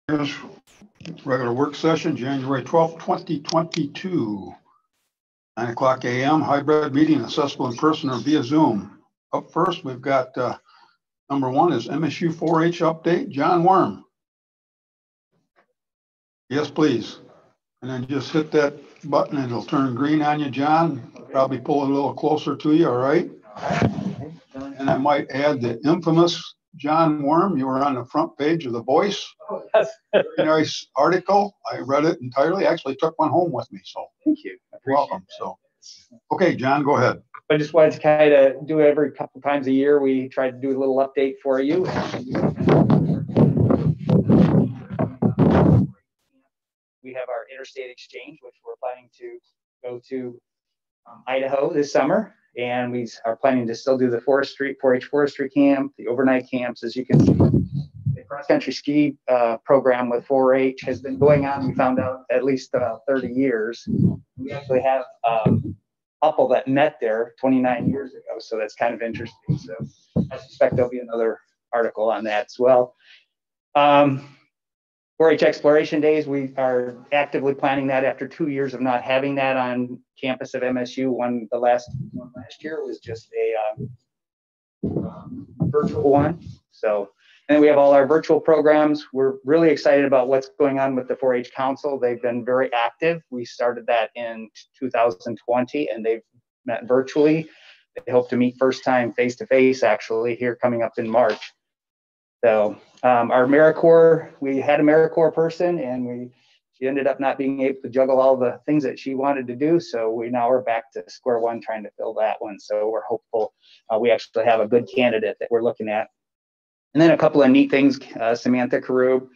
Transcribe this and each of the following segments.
Regular work session, January 12th, 2022. 9 o'clock a.m. hybrid meeting, accessible in person or via Zoom. Up first, we've got number one is MSU 4-H update. John Worm. Yes, please. And then just hit that button and it'll turn green on you, John. Probably pull it a little closer to you, all right? And I might add the infamous John Worm. You were on the front page of The Voice. Oh, yes. Very nice article. I read it entirely. Actually took one home with me. So thank you. Welcome. That. So, okay, John, go ahead. I just wanted to kind of do it every couple times a year. We try to do a little update for you. We have our interstate exchange, which we're planning to go to Idaho this summer. And we are planning to still do the 4-H forestry camp, the overnight camps. As you can see, the cross-country ski program with 4-H has been going on, we found out, at least 30 years. We actually have a couple that met there 29 years ago, so that's kind of interesting. So I suspect there'll be another article on that as well. 4-H Exploration Days, we are actively planning that after 2 years of not having that on campus of MSU. The last one last year was just a virtual one. So, and we have all our virtual programs. We're really excited about what's going on with the 4-H Council. They've been very active. We started that in 2020 and they've met virtually. They hope to meet first time face-to-face actually here coming up in March. So our AmeriCorps, we had a AmeriCorps person and she ended up not being able to juggle all the things that she wanted to do. So we now are back to square one trying to fill that one. So we're hopeful we actually have a good candidate that we're looking at. And then a couple of neat things, Samantha Karub,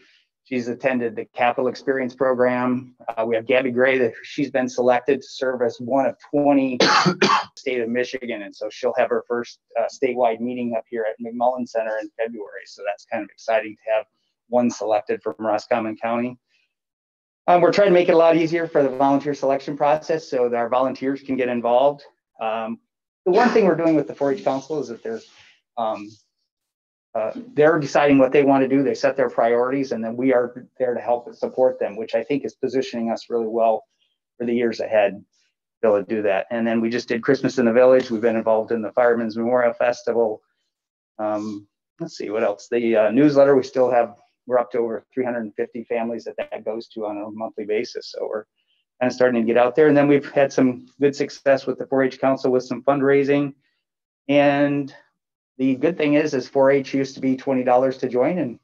she's attended the Capital Experience Program. We have Gabby Gray, that she's been selected to serve as one of 20 state of Michigan. And so she'll have her first statewide meeting up here at McMullen Center in February. So that's kind of exciting to have one selected from Roscommon County. We're trying to make it a lot easier for the volunteer selection process so that our volunteers can get involved. The one thing we're doing with the 4-H Council is that they're deciding what they want to do. They set their priorities, and then we are there to help and support them, which I think is positioning us really well for the years ahead to be able to do that. And then we just did Christmas in the Village. We've been involved in the Firemen's Memorial Festival. Let's see what else. The newsletter, we're up to over 350 families that goes to on a monthly basis. So we're kind of starting to get out there. And then we've had some good success with the 4-H Council with some fundraising. And the good thing is 4-H used to be $20 to join, and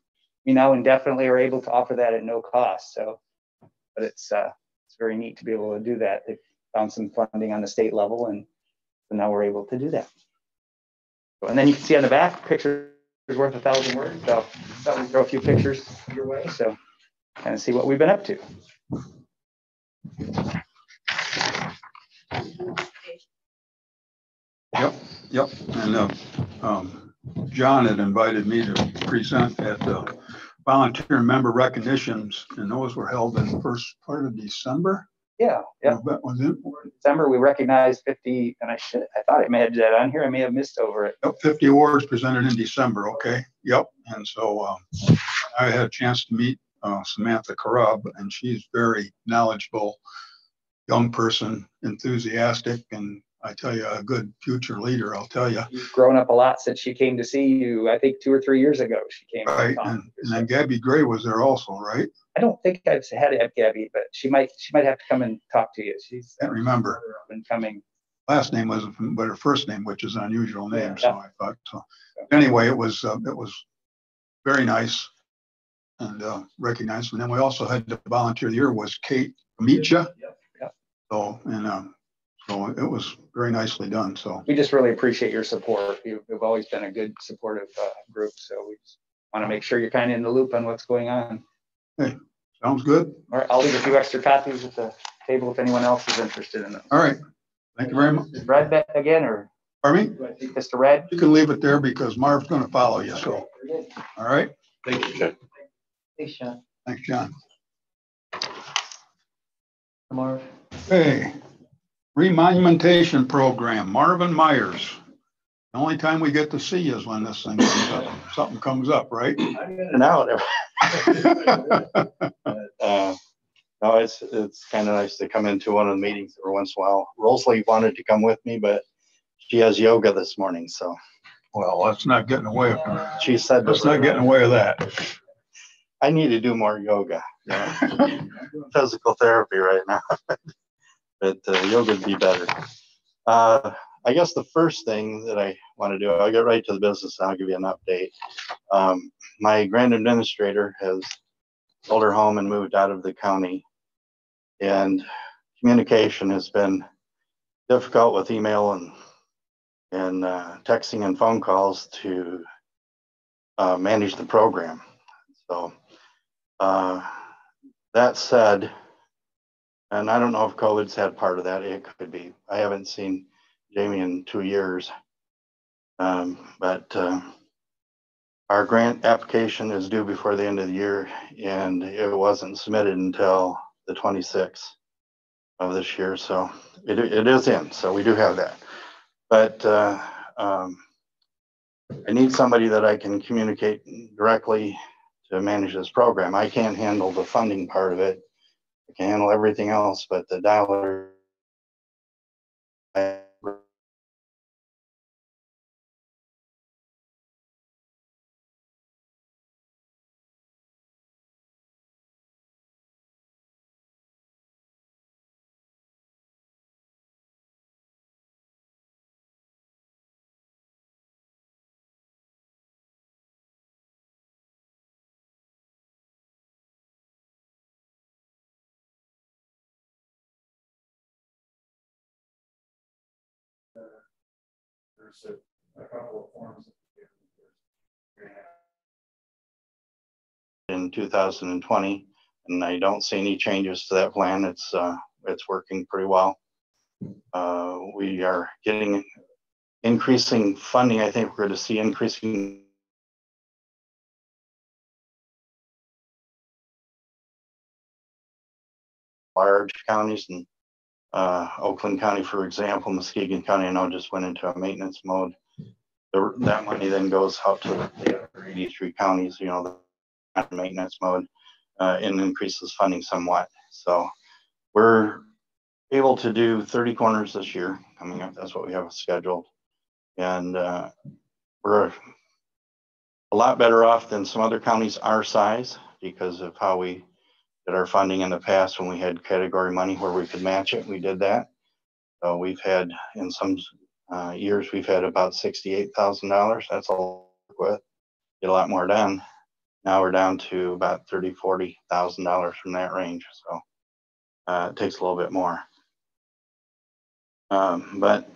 we now indefinitely are able to offer that at no cost. So, but it's very neat to be able to do that. They've found some funding on the state level, and so now we're able to do that. And then you can see on the back, picture is worth 1,000 words. So I thought we'd throw a few pictures your way, so kind of see what we've been up to. Yep. And John had invited me to present at the volunteer member recognitions, and those were held in the first part of December. Yeah. Was it? December, we recognized 50, and I thought I may have that on here. I may have missed over it. Yep, 50 awards presented in December. Okay. Yep. And so I had a chance to meet Samantha Karub, and she's very knowledgeable, young person, enthusiastic, and I tell you, a good future leader, I'll tell you. You've grown up a lot since she came to see you, I think 2 or 3 years ago. She came. Right, and then Gabby Gray was there also, right? I don't think I've had to have Gabby, but she might have to come and talk to you. She's I can't remember. Been coming. Last name wasn't, but her first name, which is an unusual name, yeah. So I thought so. Anyway, it was very nice and recognized. And then we also had the volunteer of the year was Kate Amicha. Yep. So So it was very nicely done. So we just really appreciate your support. You've always been a good supportive group. So we just want to make sure you're kind of in the loop on what's going on. Hey, sounds good. All right, I'll leave a few extra copies at the table if anyone else is interested in them. All right. Thank you very much. Is Red back again, or? Pardon me? Do I take this to Red? You can leave it there because Marv's going to follow you. So, all right. Thank you, John. Thanks, John. Thanks, John. Marv. Hey. Remonumentation program, Marvin Myers. The only time we get to see is when this thing comes up. Something comes up, right? I'm in and out. No, it's kind of nice to come into one of the meetings every once in a while. Rosalie wanted to come with me, but she has yoga this morning, so. Well, let's not get in the way of her. She said, let's not get in the way of that. I need to do more yoga. Physical therapy right now, but yoga would be better. I guess the first thing that I want to do, I'll get right to the business and I'll give you an update. My grand administrator has sold her home and moved out of the county, and communication has been difficult with email and texting and phone calls to manage the program. So that said, and I don't know if COVID's had part of that. It could be. I haven't seen Jamie in 2 years, but our grant application is due before the end of the year, and it wasn't submitted until the 26th of this year. So it is in, so we do have that. But I need somebody that I can communicate directly to manage this program. I can't handle the funding part of it. I can handle everything else, but the dollar. There's a couple of forms in 2020, and I don't see any changes to that plan. It's working pretty well. We are getting increasing funding. I think we're going to see increasing large counties, and Oakland County, for example, Muskegon County, I know just went into a maintenance mode. That money then goes out to the other 83 counties, you know, the maintenance mode, and increases funding somewhat. So we're able to do 30 corners this year coming up. That's what we have scheduled. And we're a lot better off than some other counties our size because of how we did our funding in the past. When we had category money where we could match it, we did that. So we've had, in some years, we've had about $68,000. That's all to work with. Get a lot more done. Now we're down to about $40,000 from that range. So it takes a little bit more. But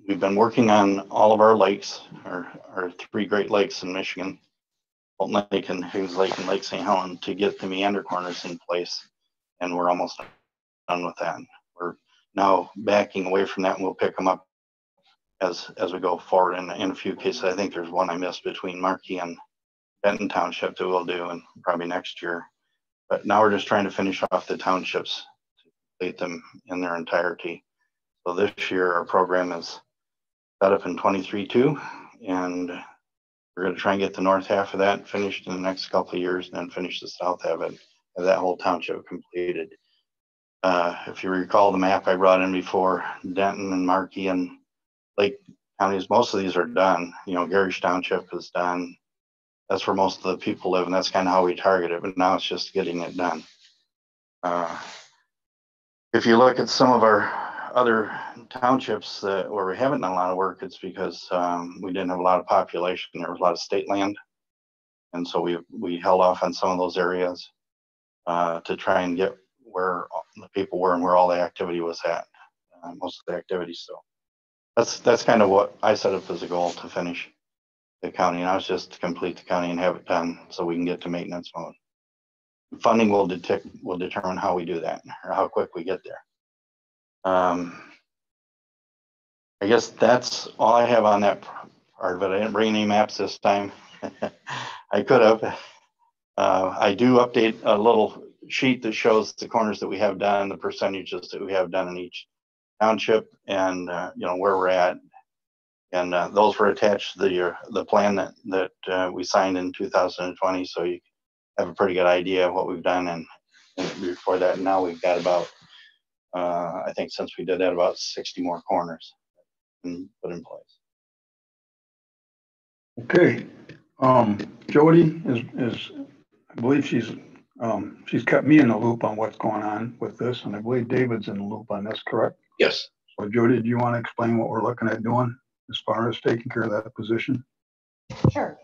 we've been working on all of our lakes, our 3 Great Lakes in Michigan, Bolton Lake and Hughes Lake and Lake St. Helens, to get the meander corners in place. And we're almost done with that. We're now backing away from that, and we'll pick them up as we go forward. And in a few cases, I think there's one I missed between Markey and Benton Township that we'll do, and probably next year. But now we're just trying to finish off the townships to complete them in their entirety. So this year our program is set up in 23-2, and we're going to try and get the north half of that finished in the next couple of years, and then finish the south half of that whole township completed. If you recall the map I brought in before, Denton and Markey and Lake counties, most of these are done. You know, Garish Township is done. That's where most of the people live, and that's kind of how we target it. But now it's just getting it done. If you look at some of our other townships where we haven't done a lot of work, it's because we didn't have a lot of population. There was a lot of state land, and so we held off on some of those areas to try and get where the people were and where all the activity was at. Most of the activity. So that's kind of what I set up as a goal, to finish the county. And I was just to complete the county and have it done so we can get to maintenance mode. Funding will determine how we do that, or how quick we get there. I guess that's all I have on that part of it. I didn't bring any maps this time. I could have. I do update a little sheet that shows the corners that we have done, the percentages that we have done in each township, and you know, where we're at. And those were attached to the plan that we signed in 2020. So you have a pretty good idea of what we've done. And before that, now we've got about, I think since we did that, about 60 more corners put in place. Okay. Jody is I believe she's kept me in the loop on what's going on with this, and I believe David's in the loop on this, correct? Yes. So Jody, do you want to explain what we're looking at doing as far as taking care of that position? Sure.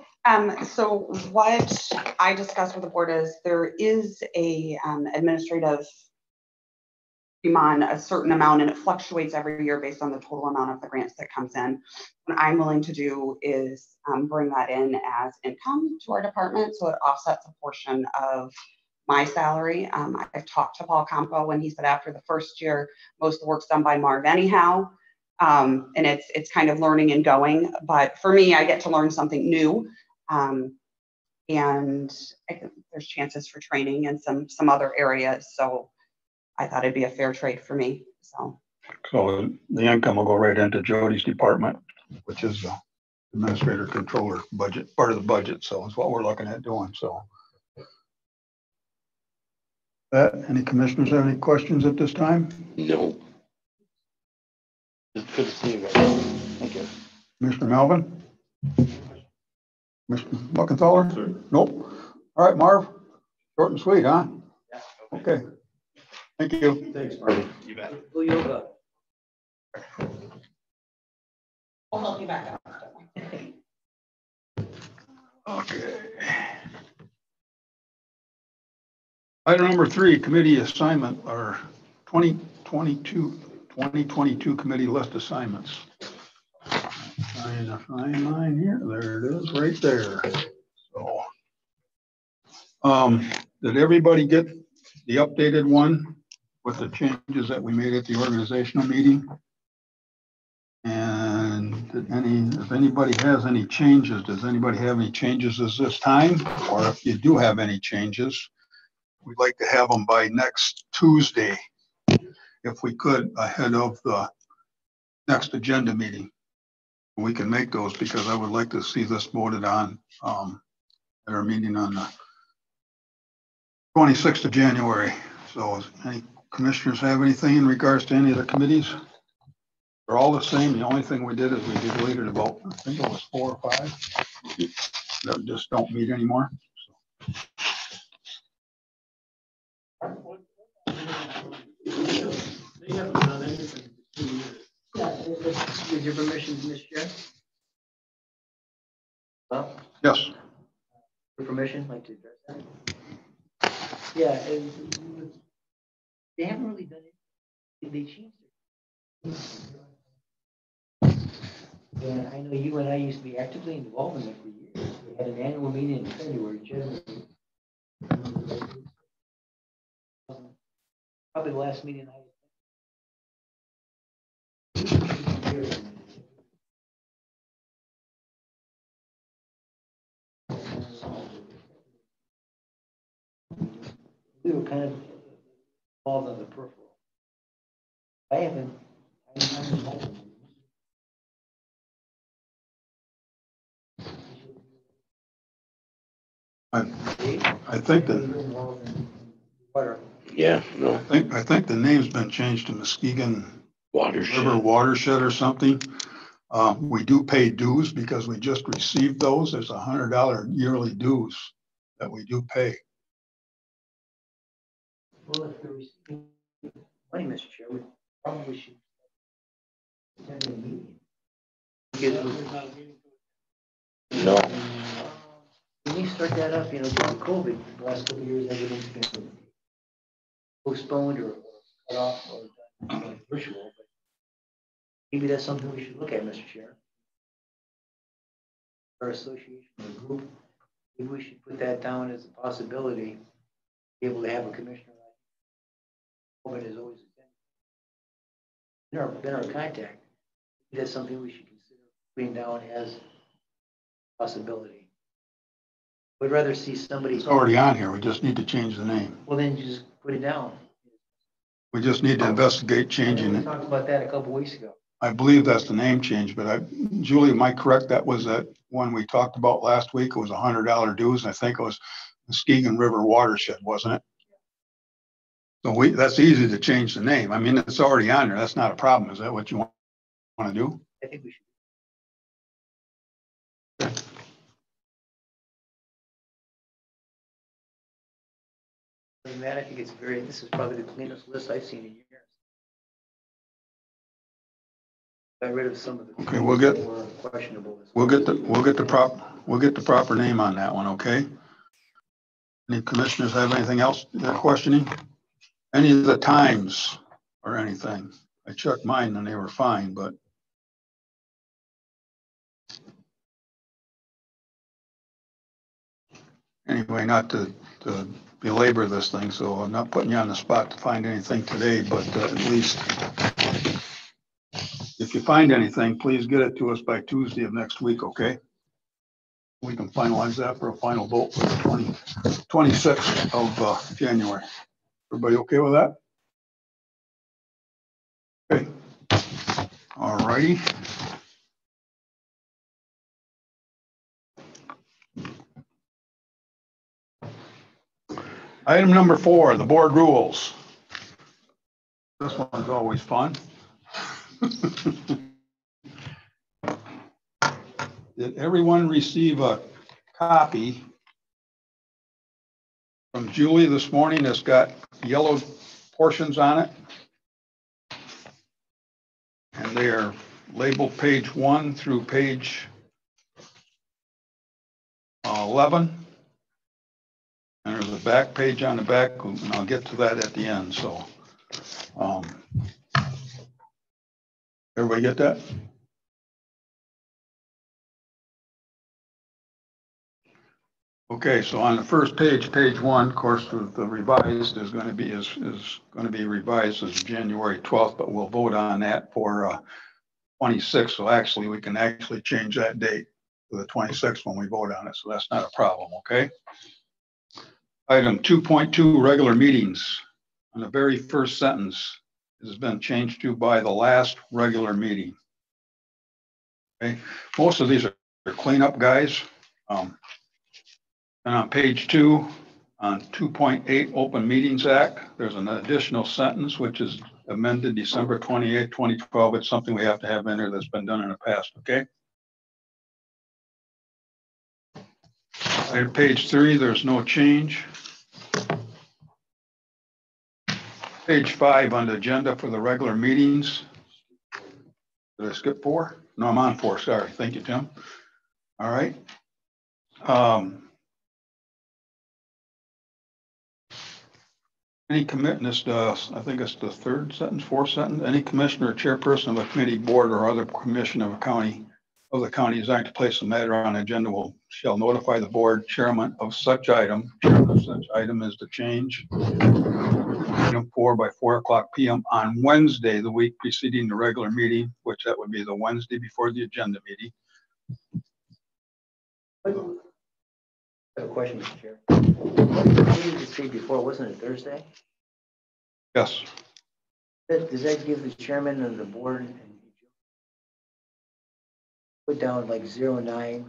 So what I discussed with the board is there is a administrative fee on a certain amount, and it fluctuates every year based on the total amount of the grants that comes in. What I'm willing to do is bring that in as income to our department, so it offsets a portion of my salary. I've talked to Paul Campo, and he said after the first year, most of the work's done by Marv anyhow. And it's kind of learning and going, but for me, I get to learn something new. And I think there's chances for training in some other areas. So I thought it'd be a fair trade for me. So the income will go right into Jody's department, which is the administrator controller budget, part of the budget. So it's what we're looking at doing. So any commissioners have any questions at this time? No. It's good to see you guys. Thank you. Commissioner Melvin? Commissioner Buckenthaler? Sure. Nope. All right, Marv. Short and sweet, huh? Yeah. Okay. Thank you. Thanks, Marvin. You bet. I'll help you back up. Okay. Item number 3, committee assignment, or 2022 committee list assignments. Find a fine line here. There it is, right there. So, did everybody get the updated one with the changes that we made at the organizational meeting? And if anybody has any changes, does anybody have any changes at this time? Or if you do have any changes, we'd like to have them by next Tuesday, if we could, ahead of the next agenda meeting. We can make those, because I would like to see this voted on at our meeting on the 26th of January. So any commissioners have anything in regards to any of the committees? They're all the same. The only thing we did is we deleted about, I think it was 4 or 5 that just don't meet anymore. They haven't done anything for 2 years. With your permission, Mr. Chair? Well, Yes. your permission, I'd like to address that. Yeah, they haven't really done it. They changed it. And I know you and I used to be actively involved in it for years. We had an annual meeting in February, generally. Probably the last meeting I we were kind of involved on the peripheral. I'm involved. I think that Yeah, no. I think the name's been changed to Muskegon Watershed. River Watershed or something. We do pay dues because we just received those. There's $100 yearly dues that we do pay. Well, if they're receiving money, Mr. Chair, we probably should attend a meeting. No. We need to start that up, during COVID, the last couple of years, everything's been postponed or cut off or done virtual, but maybe that's something we should look at, Mr. Chair. Our association or group, maybe we should put that down as a possibility, be able to have a commissioner like COVID is always been our contact. That's something we should consider putting down as a possibility. We'd rather see somebody. It's already on here. We just need to change the name. Well, then you just put it down. We just need to investigate changing We it. talked about that a couple weeks ago. I believe that's the name change, but Julie, am I correct? That was that one we talked about last week. It was $100 dues. And I think it was Muskegon River Watershed, wasn't it? So that's easy to change the name. I mean, it's already on there. That's not a problem. Is that what you want to do? I think we should. Man, I think this is probably the cleanest list I've seen in years. Got rid of some of the. Okay, we'll get questionable. We'll get the proper name on that one, okay? Any commissioners have anything else they're questioning? Any of the times or anything? I checked mine and they were fine, but. Anyway, not to belabor this thing, so I'm not putting you on the spot to find anything today, but at least if you find anything, please get it to us by Tuesday of next week, okay? We can finalize that for a final vote for the 26th of January. Everybody okay with that? Okay. All righty. Item number 4, the board rules. This one's always fun. Did everyone receive a copy from Julie this morning that's got yellow portions on it? And they are labeled page 1 through page 11. And there's a back page on the back, and I'll get to that at the end. So, everybody get that? Okay, so on the first page, page 1, of course, the revised is going to be revised as January 12th, but we'll vote on that for 26th. So actually, we can actually change that date to the 26th when we vote on it. So that's not a problem. Okay. Item 2.2, regular meetings. On the very first sentence, it has been changed to by the last regular meeting. Okay, most of these are cleanup guys. And on page 2, on 2.8 Open Meetings Act, there's an additional sentence which is amended December 28, 2012. It's something we have to have in there that's been done in the past. Okay. On page 3, there's no change. Page 5 on the agenda for the regular meetings. Did I skip 4? No, I'm on 4. Sorry. Thank you, Tim. All right. Any commitments, I think it's the third sentence, fourth sentence. Any commissioner or chairperson of a committee, board, or other commission of a county designed to place a matter on agenda shall notify the board chairman of such item. Chairman of such item is the change. Item 4 by 4:00 p.m. on Wednesday, the week preceding the regular meeting, which that would be the Wednesday before the agenda meeting. I have a question, Mr. Chair. What did you say before? Wasn't it Thursday? Yes. Does that give the chairman of the board and put down like 09?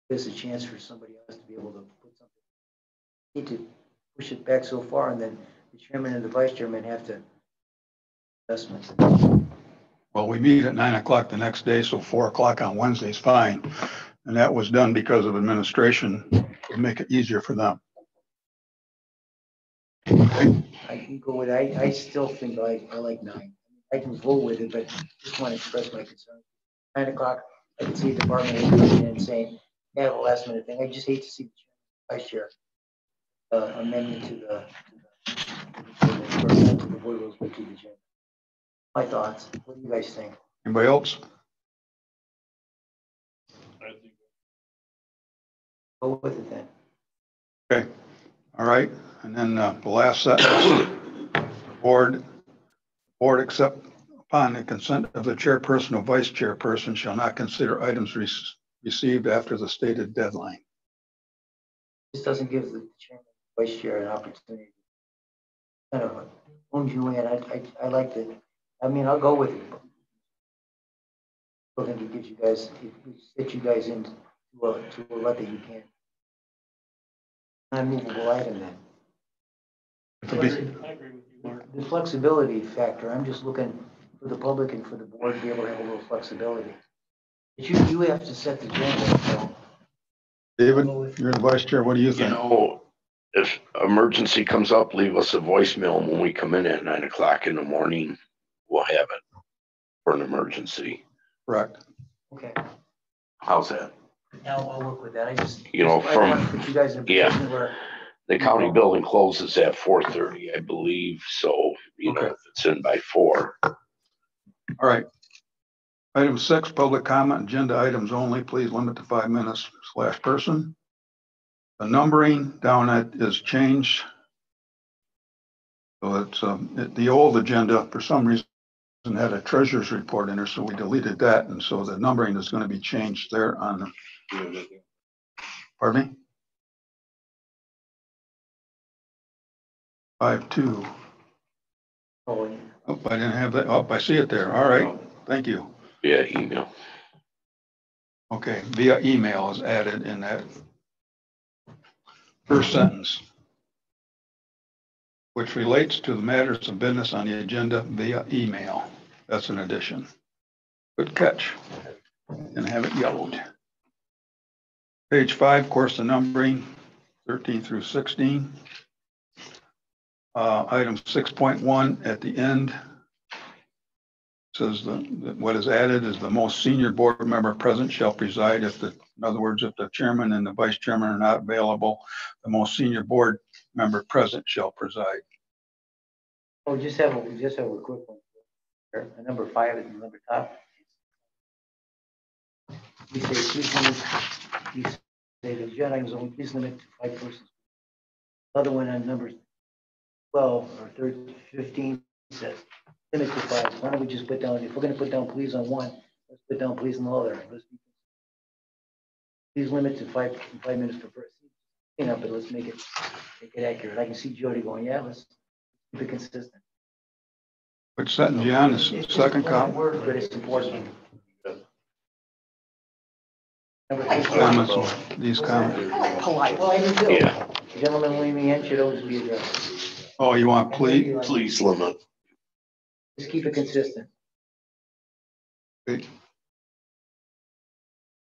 There's a chance for somebody else to be able to put something. Need to push it back so far, and then the chairman and the vice chairman have to investments. Well, we meet at 9 o'clock the next day, so 4 o'clock on Wednesday is fine. And that was done because of administration to make it easier for them. Okay. I can go with, I still think I like 9. I can vote with it, but just want to express my concern. 9 o'clock, I can see a department head coming in and saying, I have a last minute thing. I just hate to see the vice chair amendment to the board rules, but to the chair. My thoughts. What do you guys think? Anybody else? Go with it then. Okay. All right. And then the last sentence, the board except upon the consent of the chairperson or vice chairperson shall not consider items received after the stated deadline. This doesn't give the chairman, vice chair an opportunity. Kind of owns you in. I like that I mean, I'll go with it. I think it gives you guys, get you guys into to a let that you can. Unmovable item then. To be- I agree with you, Mark. The flexibility factor, I'm just looking for the public and for the board to be able to have a little flexibility. But you have to set the agenda, so. David, you're the vice chair. What do you You think? know, if emergency comes up, leave us a voicemail. And when we come in at 9 o'clock in the morning, we'll have it for an emergency. Correct. Okay, How's that? I'll work with that. I just, You know, I don't want to from- put you guys in a yeah. position where, The county building closes at 4:30, I believe. So, you know, Okay. if it's in by 4. All right. Item 6, public comment, agenda items only. Please limit to 5 minutes / person. The numbering down at is changed. So it's the old agenda for some reason had a treasurer's report in there, so we deleted that, and so the numbering is going to be changed there on. Pardon me. 5-2. oh, Oh, I didn't have that. Oh, I see it there. All right. Thank you. Yeah, email. Okay, via email is added in that first sentence, which relates to the matters of business on the agenda via email. That's an addition. Good catch. And have it yellowed. Page 5, of course, the numbering 13 through 16. Item 6.1 at the end says what is added is the most senior board member present shall preside. In other words, if the chairman and the vice chairman are not available, the most senior board member present shall preside. oh, just have a quick one. Here, number 5 is the number top. We say, we say the agenda items only, please limit to 5 persons. Other one on number 12 or 13, 15 says, limit to 5. Why don't we just put down, if we're gonna put down please on one, let's put down please on the other. Please limit to 5 minutes per person. You know, but let's make it accurate. I can see Jody going, yeah, let's keep it consistent. Which sentence, John, is the second column? Word, but it's important. Comments, these comments. Polite. Well, I do too. Yeah, Gentlemen, leaving the end should always be addressed. Oh, you want please? please limit. Just keep it consistent.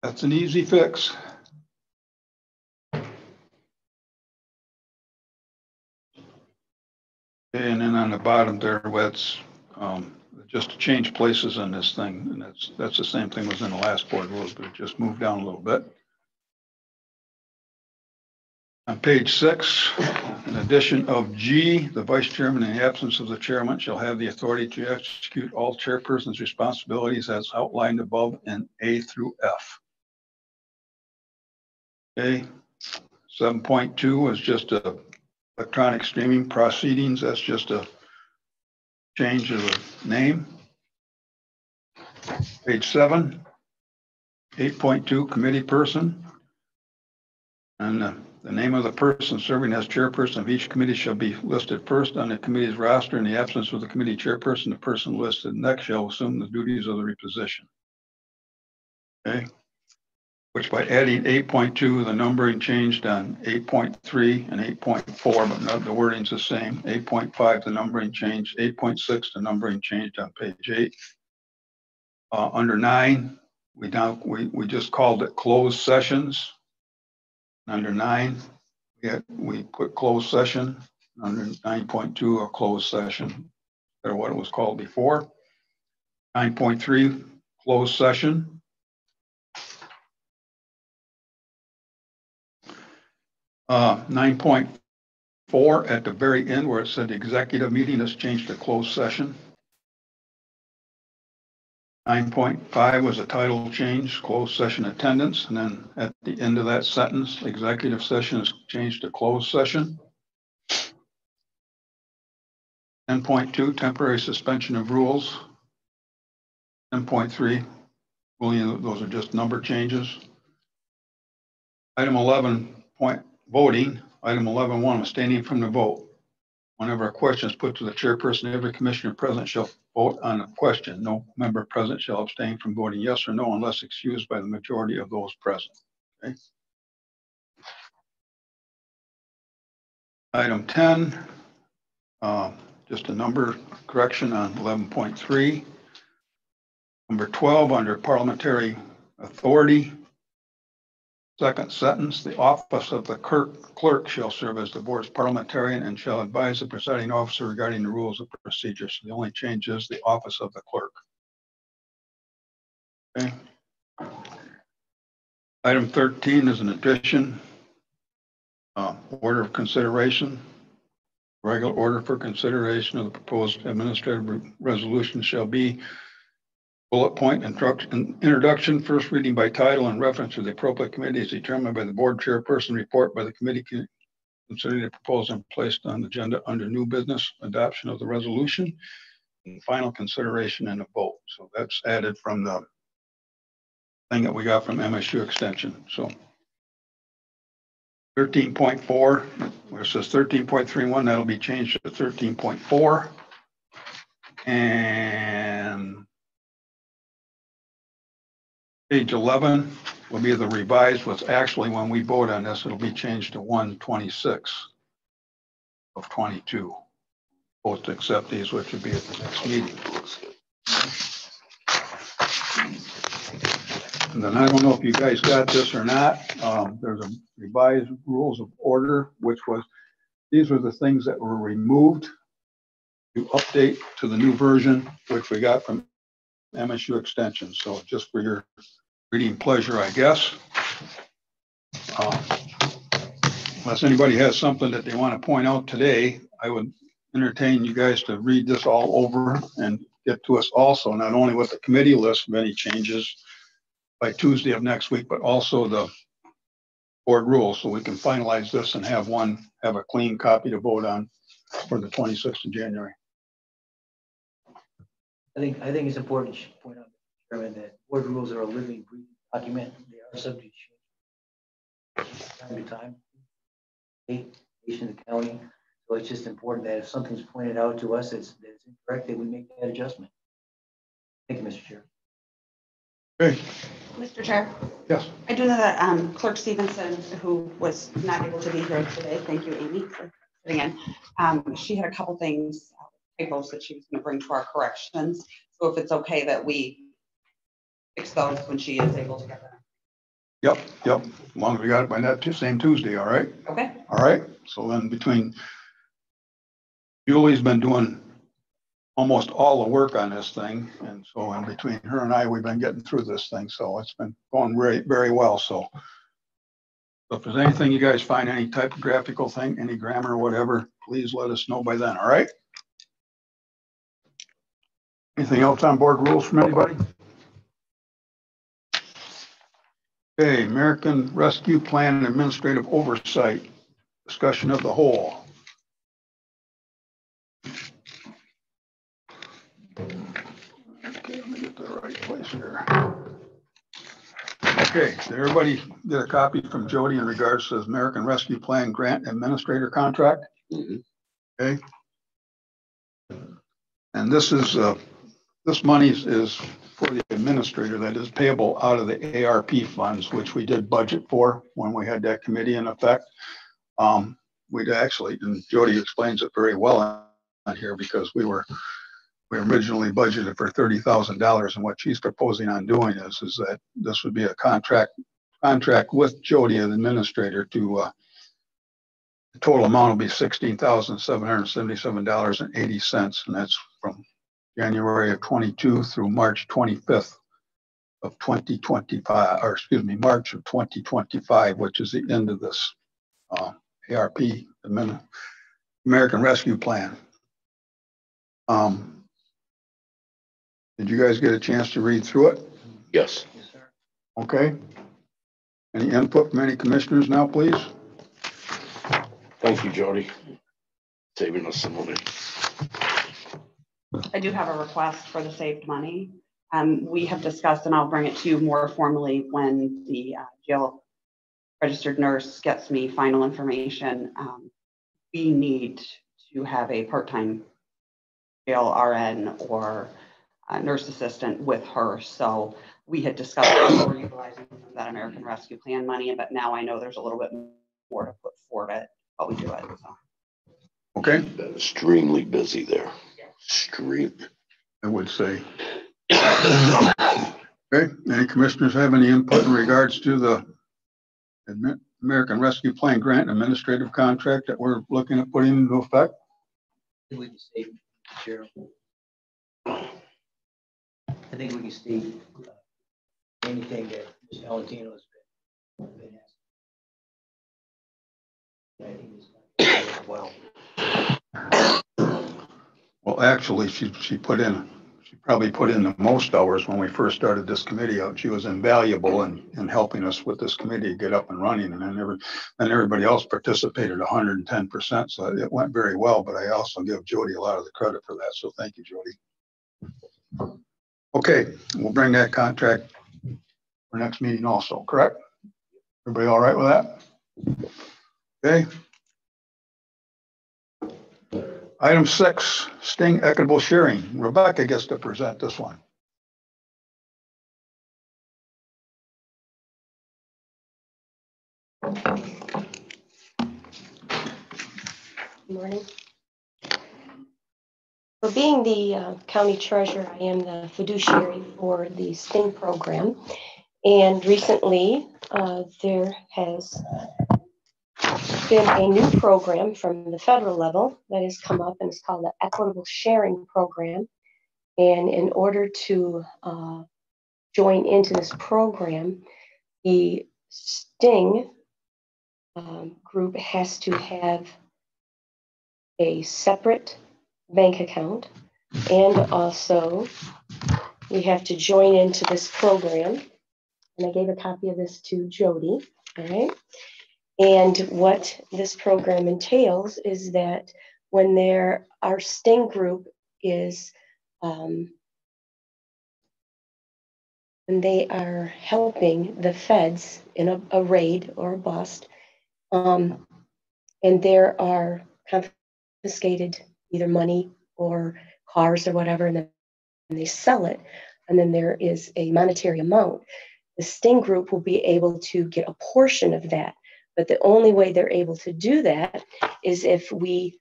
That's an easy fix. And then on the bottom there, that's just to change places in this thing. And that's the same thing was in the last board rules, but it just moved down a little bit. On page 6, in addition of G, the vice chairman in the absence of the chairman shall have the authority to execute all chairperson's responsibilities as outlined above in A through F. Okay, 7.2 is just a electronic streaming proceedings. That's just a change of the name. Page 7, 8.2 committee person. And the name of the person serving as chairperson of each committee shall be listed first on the committee's roster. In the absence of the committee chairperson, the person listed next shall assume the duties of the reposition. Okay. Which by adding 8.2, the numbering changed on 8.3 and 8.4, but not the wording's the same. 8.5, the numbering changed. 8.6, the numbering changed on page 8. Under 9, we just called it closed sessions. Under 9, we put closed session. Under 9.2, a closed session, or what it was called before. 9.3, closed session. 9.4 at the very end where it said executive meeting is changed to closed session. 9.5 was a title change, closed session attendance, and then at the end of that sentence, executive session is changed to closed session. 10.2, temporary suspension of rules. 10.3, well, those are just number changes. Item 11, voting. Item 11.1, abstaining from the vote. Whenever a question is put to the chairperson, every commissioner present shall vote on the question. No member present shall abstain from voting yes or no unless excused by the majority of those present. Okay. Item 10, just a number correction on 11.3. Number 12, under parliamentary authority, second sentence, the office of the clerk shall serve as the board's parliamentarian and shall advise the presiding officer regarding the rules of procedure. So the only change is the office of the clerk. Okay. Item 13 is an addition. Order of consideration. Regular order for consideration of the proposed administrative resolution shall be bullet point introduction, first reading by title and reference to the appropriate committee is determined by the board chairperson, report by the committee considering the proposal and placed on the agenda under new business, adoption of the resolution, and final consideration and a vote. So that's added from the thing that we got from MSU Extension. So 13.4, where it says 13.31, that'll be changed to 13.4. And page 11 will be the revised. What's actually, when we vote on this, it'll be changed to 126 of 22. Vote to accept these, which would be at the next meeting. And then I don't know if you guys got this or not. There's a revised rules of order, which was, these were the things that were removed to update to the new version, which we got from MSU Extension. So just for your reading pleasure, I guess. Unless anybody has something that they want to point out today, I would entertain you guys to read this all over and get to us also, not only with the committee list of any changes by Tuesday of next week, but also the board rules, so we can finalize this and have a clean copy to vote on for the 26th of January. I think it's important to point out, Chairman, that board rules are a living, breathing document. They are subject to change from time to time, state, nation, the county. So it's just important that if something's pointed out to us that's incorrect, that we make that adjustment. Thank you, Mr. Chair. Okay. Mr. Chair. Yes. I do know that Clerk Stevenson, who was not able to be here today, thank you, Amy, for sitting in. She had a couple things, typos that she was going to bring to our corrections. So if it's okay that we fix those when she is able to get them. Yep. As long as we got it by that same Tuesday, all right? Okay. All right. So then between Julie's been doing almost all the work on this thing. And so in between her and I, we've been getting through this thing. So it's been going very, very well. So if there's anything you guys find, any typographical thing, any grammar or whatever, please let us know by then. All right. Anything else on board rules from anybody? Okay, American Rescue Plan and Administrative Oversight, discussion of the whole. Okay, let me get to the right place here. Okay, did everybody get a copy from Jody in regards to the American Rescue Plan Grant Administrator Contract? Mm-hmm. Okay. And this is this money is for the administrator that is payable out of the ARP funds, which we did budget for when we had that committee in effect. We'd actually, and Jody explains it very well on here, because we originally budgeted for $30,000, and what she's proposing on doing is that this would be a contract with Jody, an administrator, to the total amount will be $16,777.80, and that's from January of 22 through March 25th of 2025, or excuse me, March of 2025, which is the end of this ARP, American Rescue Plan. Did you guys get a chance to read through it? Yes. Yes, sir. Okay. Any input from any commissioners now, please? Thank you, Jody. Saving us some money. I do have a request for the saved money. We have discussed, and I'll bring it to you more formally when the jail registered nurse gets me final information. We need to have a part-time jail RN or nurse assistant with her. So we had discussed before utilizing some of that American Rescue Plan money, but now I know there's a little bit more to put forward it, but we do it. So. Okay, Been extremely busy there. Extreme. I would say. Okay, any commissioners have any input in regards to the American Rescue Plan grant administrative contract that we're looking at putting into effect? I think we can state, Sheriff. I think we can state anything that Ms. Valentino has been asking. I think it's well. Well, actually, she probably put in the most hours when we first started this committee out. She was invaluable in helping us with this committee to get up and running, and then everybody else participated 110%. So it went very well, but I also give Jody a lot of the credit for that. So thank you, Jody. Okay, we'll bring that contract for next meeting also, correct? Everybody all right with that? Okay. Item 6, Sting Equitable Sharing. Rebecca gets to present this one. Good morning. So being the county treasurer, I am the fiduciary for the Sting program. And recently, there has been a new program from the federal level that has come up, and it's called the Equitable Sharing Program. And in order to join into this program, the Sting group has to have a separate bank account, and also we have to join into this program. And I gave a copy of this to Jody, all right? And what this program entails is that when our Sting group is, when they are helping the feds in a raid or a bust, and there are confiscated either money or cars or whatever, and then they sell it, and then there is a monetary amount, the Sting group will be able to get a portion of that. But the only way they're able to do that is if we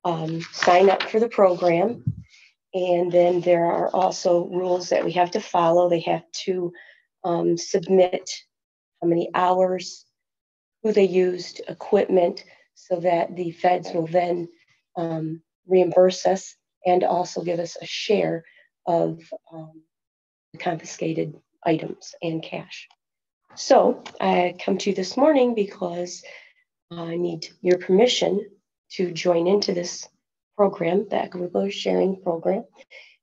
sign up for the program. And then there are also rules that we have to follow. They have to submit how many hours, who they used, equipment, so that the feds will then reimburse us and also give us a share of the confiscated items and cash. So I come to you this morning because I need your permission to join into this program, the Equitable Sharing Program,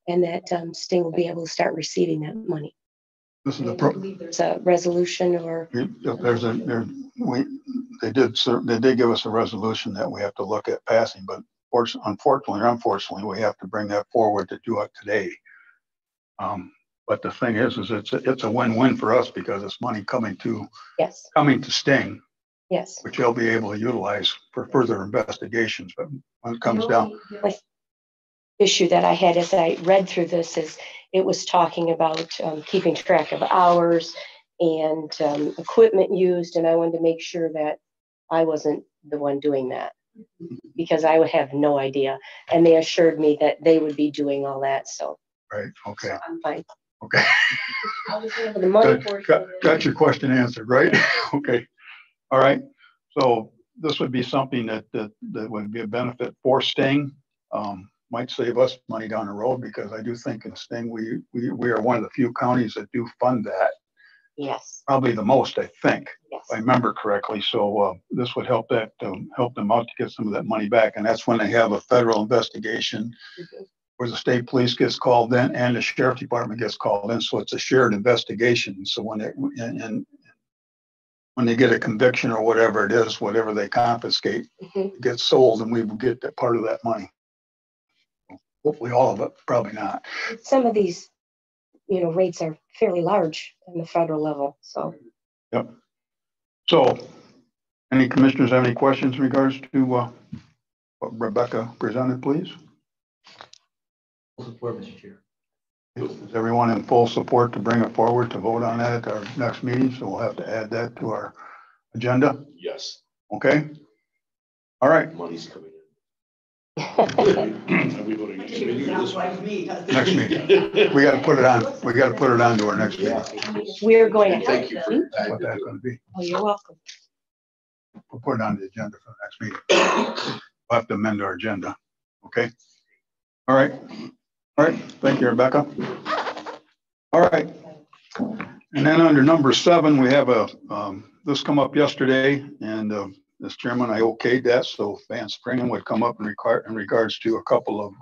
and that Sting will be able to start receiving that money. This is the there's a resolution, or they did give us a resolution that we have to look at passing, but unfortunately, we have to bring that forward to do it today. But the thing is it's a win-win for us because it's money coming to Sting. Yes. Which they'll be able to utilize for further investigations. But when it comes down, the issue that I had as I read through this is it was talking about keeping track of hours and equipment used, and I wanted to make sure that I wasn't the one doing that because I would have no idea. And they assured me that they would be doing all that. So right, okay, so I'm fine. Okay. I'll just handle the money portion. Got your question answered, right? Okay. All right. So this would be something that would be a benefit for Sting. Might save us money down the road because I do think in Sting we are one of the few counties that do fund that. Yes. Probably the most, I think, yes. if I remember correctly. So this would help them out to get some of that money back, and that's when they have a federal investigation. Mm-hmm. Where the state police gets called in and the sheriff department gets called in. So it's a shared investigation. So when they get a conviction or whatever it is, whatever they confiscate, it gets sold and we will get that part of that money. Hopefully all of it, probably not. Some of these, rates are fairly large in the federal level. So. Yep. So any commissioners have any questions in regards to what Rebecca presented, please? Full support, Mr. Chair. Is everyone in full support to bring it forward to vote on that at our next meeting? So we'll have to add that to our agenda. Yes, Okay. All right. money's coming in. Are we voting next meeting or this one? Next meeting. We got to put it on. We got to put it on to our next meeting. We're going to. Thank you for your time What to that's do it. going to be. Oh, you're welcome. We'll put it on the agenda for the next meeting. We'll have to amend our agenda. Okay. All right. All right. Thank you, Rebecca. All right. And then under number 7, we have this come up yesterday, and as chairman, I okayed that. So Van Springen would come up in regards to a couple of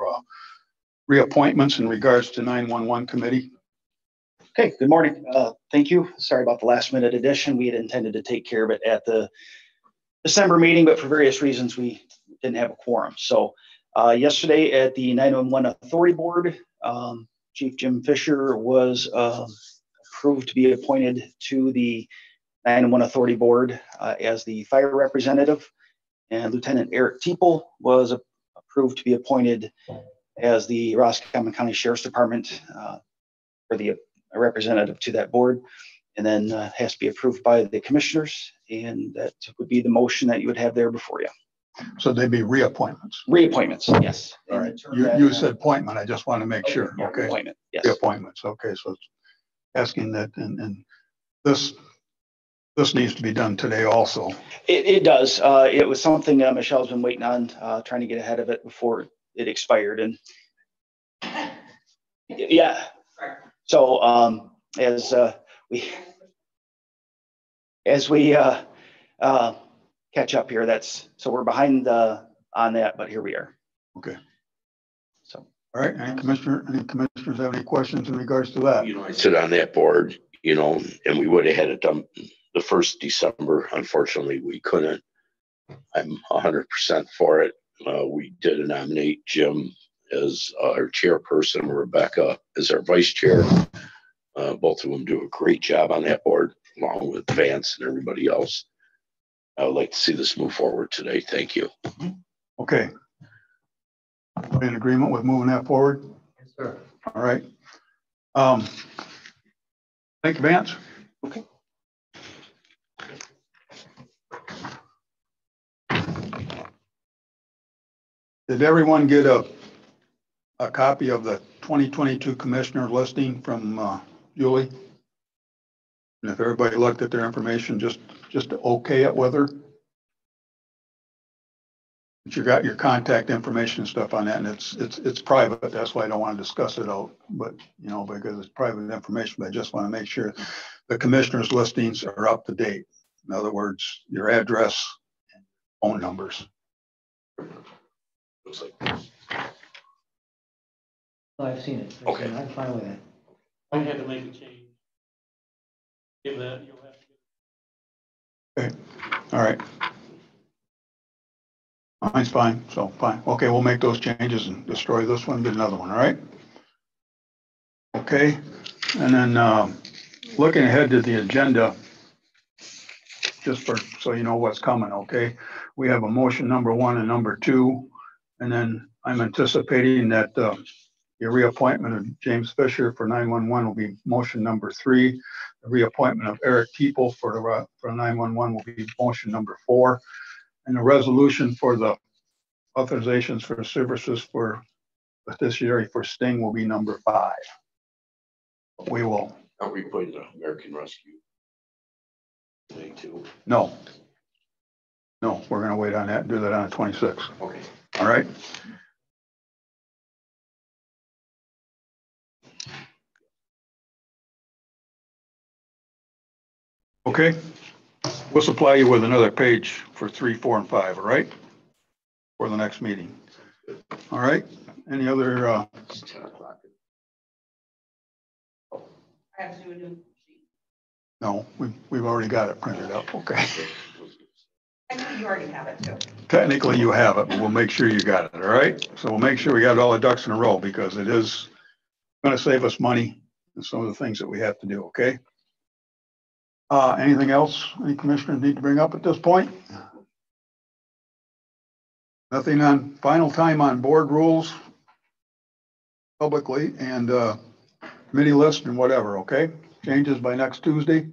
reappointments in regards to 911 committee. Okay, good morning. Thank you. Sorry about the last minute addition. We had intended to take care of it at the December meeting, but for various reasons, we didn't have a quorum. So yesterday at the 911 Authority Board, Chief Jim Fisher was approved to be appointed to the 911 Authority Board as the fire representative, and Lieutenant Eric Teeple was approved to be appointed as the Roscommon County Sheriff's Department for the representative to that board, and then has to be approved by the commissioners, and that would be the motion that you would have there before you. So they'd be reappointments. Reappointments, yes. All right. You said appointment. I just want to make sure. Yeah, Okay. reappointment, yes. Reappointments. Okay. So it's asking that, and this needs to be done today also. It does. It was something Michelle's been waiting on, trying to get ahead of it before it expired. And yeah. So as we catch up here, so we're behind on that, but here we are. Okay. So. All right. Any commissioners have any questions in regards to that? I sit on that board, and we would have had it done the 1st December. Unfortunately, we couldn't. I'm 100% for it. We did nominate Jim as our chairperson, Rebecca as our vice chair. Both of them do a great job on that board, along with Vance and everybody else. I would like to see this move forward today. Thank you. Okay. In agreement with moving that forward? Yes, sir. All right. Thank you, Vance. Okay. Did everyone get a copy of the 2022 commissioner listing from Julie? And if everybody looked at their information, just to okay it with her? But you got your contact information and stuff on that, and it's private. That's why I don't want to discuss it out, but because it's private information. But I just want to make sure the commissioners' listings are up to date. In other words, your address and phone numbers. Looks like No, I've seen it. Okay. I'm fine with it. I had to make a change. Give that, you'll have to. Okay. All right. Mine's fine. So fine. Okay, we'll make those changes and destroy this one, get another one. All right. Okay. And then looking ahead to the agenda, just so you know what's coming. Okay. We have a motion number 1 and number 2. And then I'm anticipating that your reappointment of James Fisher for 911 will be motion number 3. The reappointment of Eric Teeple for 911 will be motion number 4. And the resolution for the authorizations for services for beneficiary for Sting will be number 5. We will. Aren't we putting the American Rescue today too? No, we're going to wait on that and do that on the 26th. Okay. All right. Okay. We'll supply you with another page for 3, 4, and 5. All right. For the next meeting. All right. Any other? It's 10 o'clock. I have to do a new sheet. No, we've already got it printed up. Okay. I know you already have it too. Technically you have it, but we'll make sure you got it. All right. So we'll make sure we got all the ducks in a row because it is going to save us money and some of the things that we have to do. Okay. Anything else any commissioners need to bring up at this point? Nothing on final time on board rules publicly and committee list and whatever, okay? Changes by next Tuesday.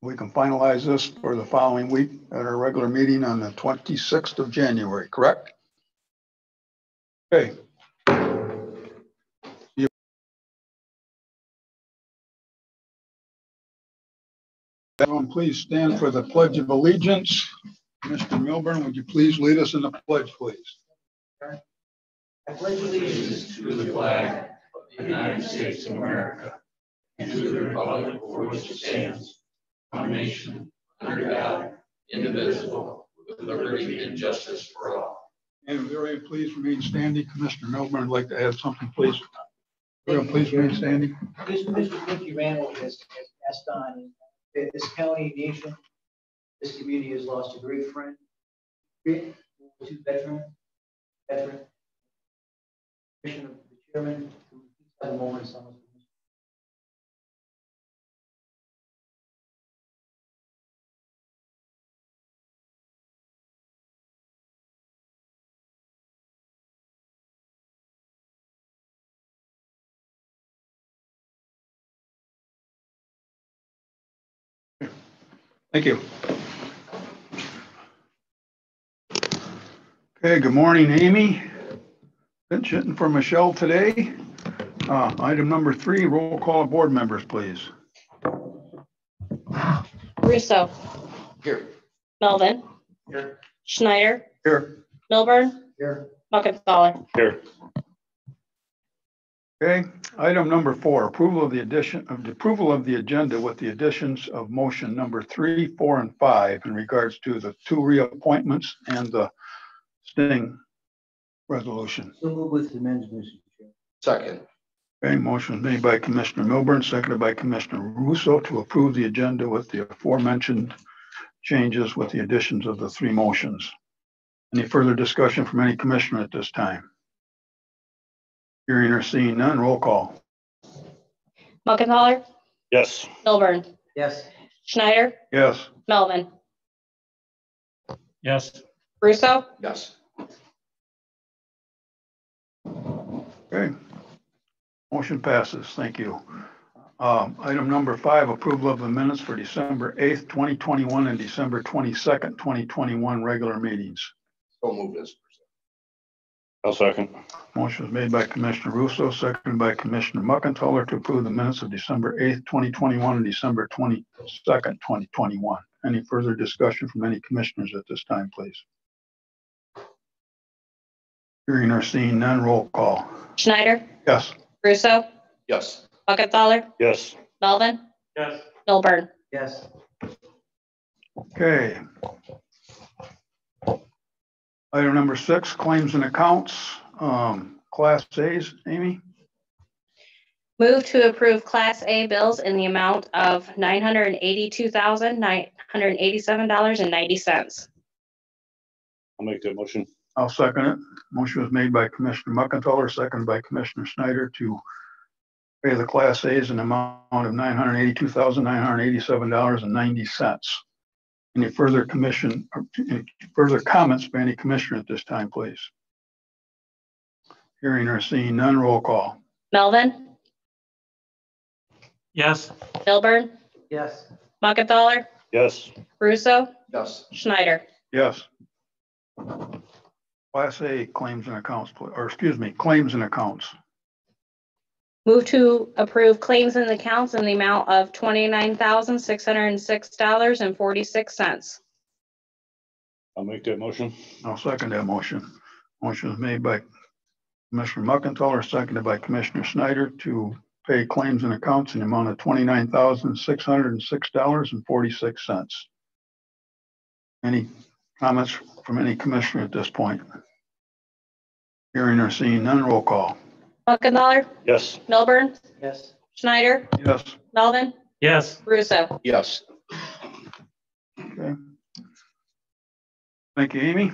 We can finalize this for the following week at our regular meeting on the 26th of January, correct? Okay. Everyone, please stand for the Pledge of Allegiance. Mr. Milburn, would you please lead us in the pledge, please? I pledge allegiance to the flag of the United States of America and to the republic for which it stands, one nation, under God, indivisible, with liberty and justice for all. And Victoria, please remain standing. Commissioner Milburn would like to add something, please. Victoria, please remain standing. Mr. Mickey Randall has passed on. This county, nation, this community has lost a great friend, two veteran, Commissioner, the chairman, who had a moment of silence. Thank you. Okay, good morning, Amy. Pinch hitting for Michelle today. Item number 3, roll call of board members, please. Russo. Here. Melvin. Here. Schneider. Here. Milburn. Here. Muckenthaler. Here. Okay, item number 4, approval of the agenda with the additions of motion number 3, 4, and 5 in regards to the 2 reappointments and the Sting resolution. So move with the amendments, Mr. Chair. Second. Okay, motion made by Commissioner Milburn, seconded by Commissioner Russo to approve the agenda with the aforementioned changes with the additions of the 3 motions. Any further discussion from any commissioner at this time? Hearing or seeing none, roll call. Muckenthaler. Yes. Milburn. Yes. Schneider. Yes. Melvin. Yes. Russo. Yes. Okay. Motion passes. Thank you. Item number 5, approval of the minutes for December 8th, 2021 and December 22nd, 2021 regular meetings. So move this. I'll second. Motion was made by Commissioner Russo, seconded by Commissioner Muckenthaler to approve the minutes of December 8th, 2021 and December 22nd, 2021. Any further discussion from any commissioners at this time, please? Hearing or seeing none, roll call. Schneider. Yes. Russo. Yes. Muckenthaler. Yes. Melvin. Yes. Milburn. Yes. Okay. Item number 6, claims and accounts, Class A's. Amy? Move to approve Class A bills in the amount of $982,987.90. I'll make that motion. I'll second it. Motion was made by Commissioner Muckenthaler, seconded by Commissioner Schneider to pay the Class A's in the amount of $982,987.90. Any further comments by any commissioner at this time, please? Hearing or seeing none, roll call. Melvin. Yes. Milburn. Yes. Muckenthaler. Yes. Russo. Yes. Schneider. Yes. Class A claims and accounts, or excuse me, claims and accounts. Move to approve claims and accounts in the amount of $29,606.46. I'll make that motion. I'll second that motion. Motion is made by Commissioner Muckenthaler, seconded by Commissioner Schneider to pay claims and accounts in the amount of $29,606.46. Any comments from any commissioner at this point? Hearing or seeing none, roll call. Muckenthaler. Yes. Milburn. Yes. Schneider. Yes. Melvin. Yes. Russo. Yes. Okay. Thank you, Amy.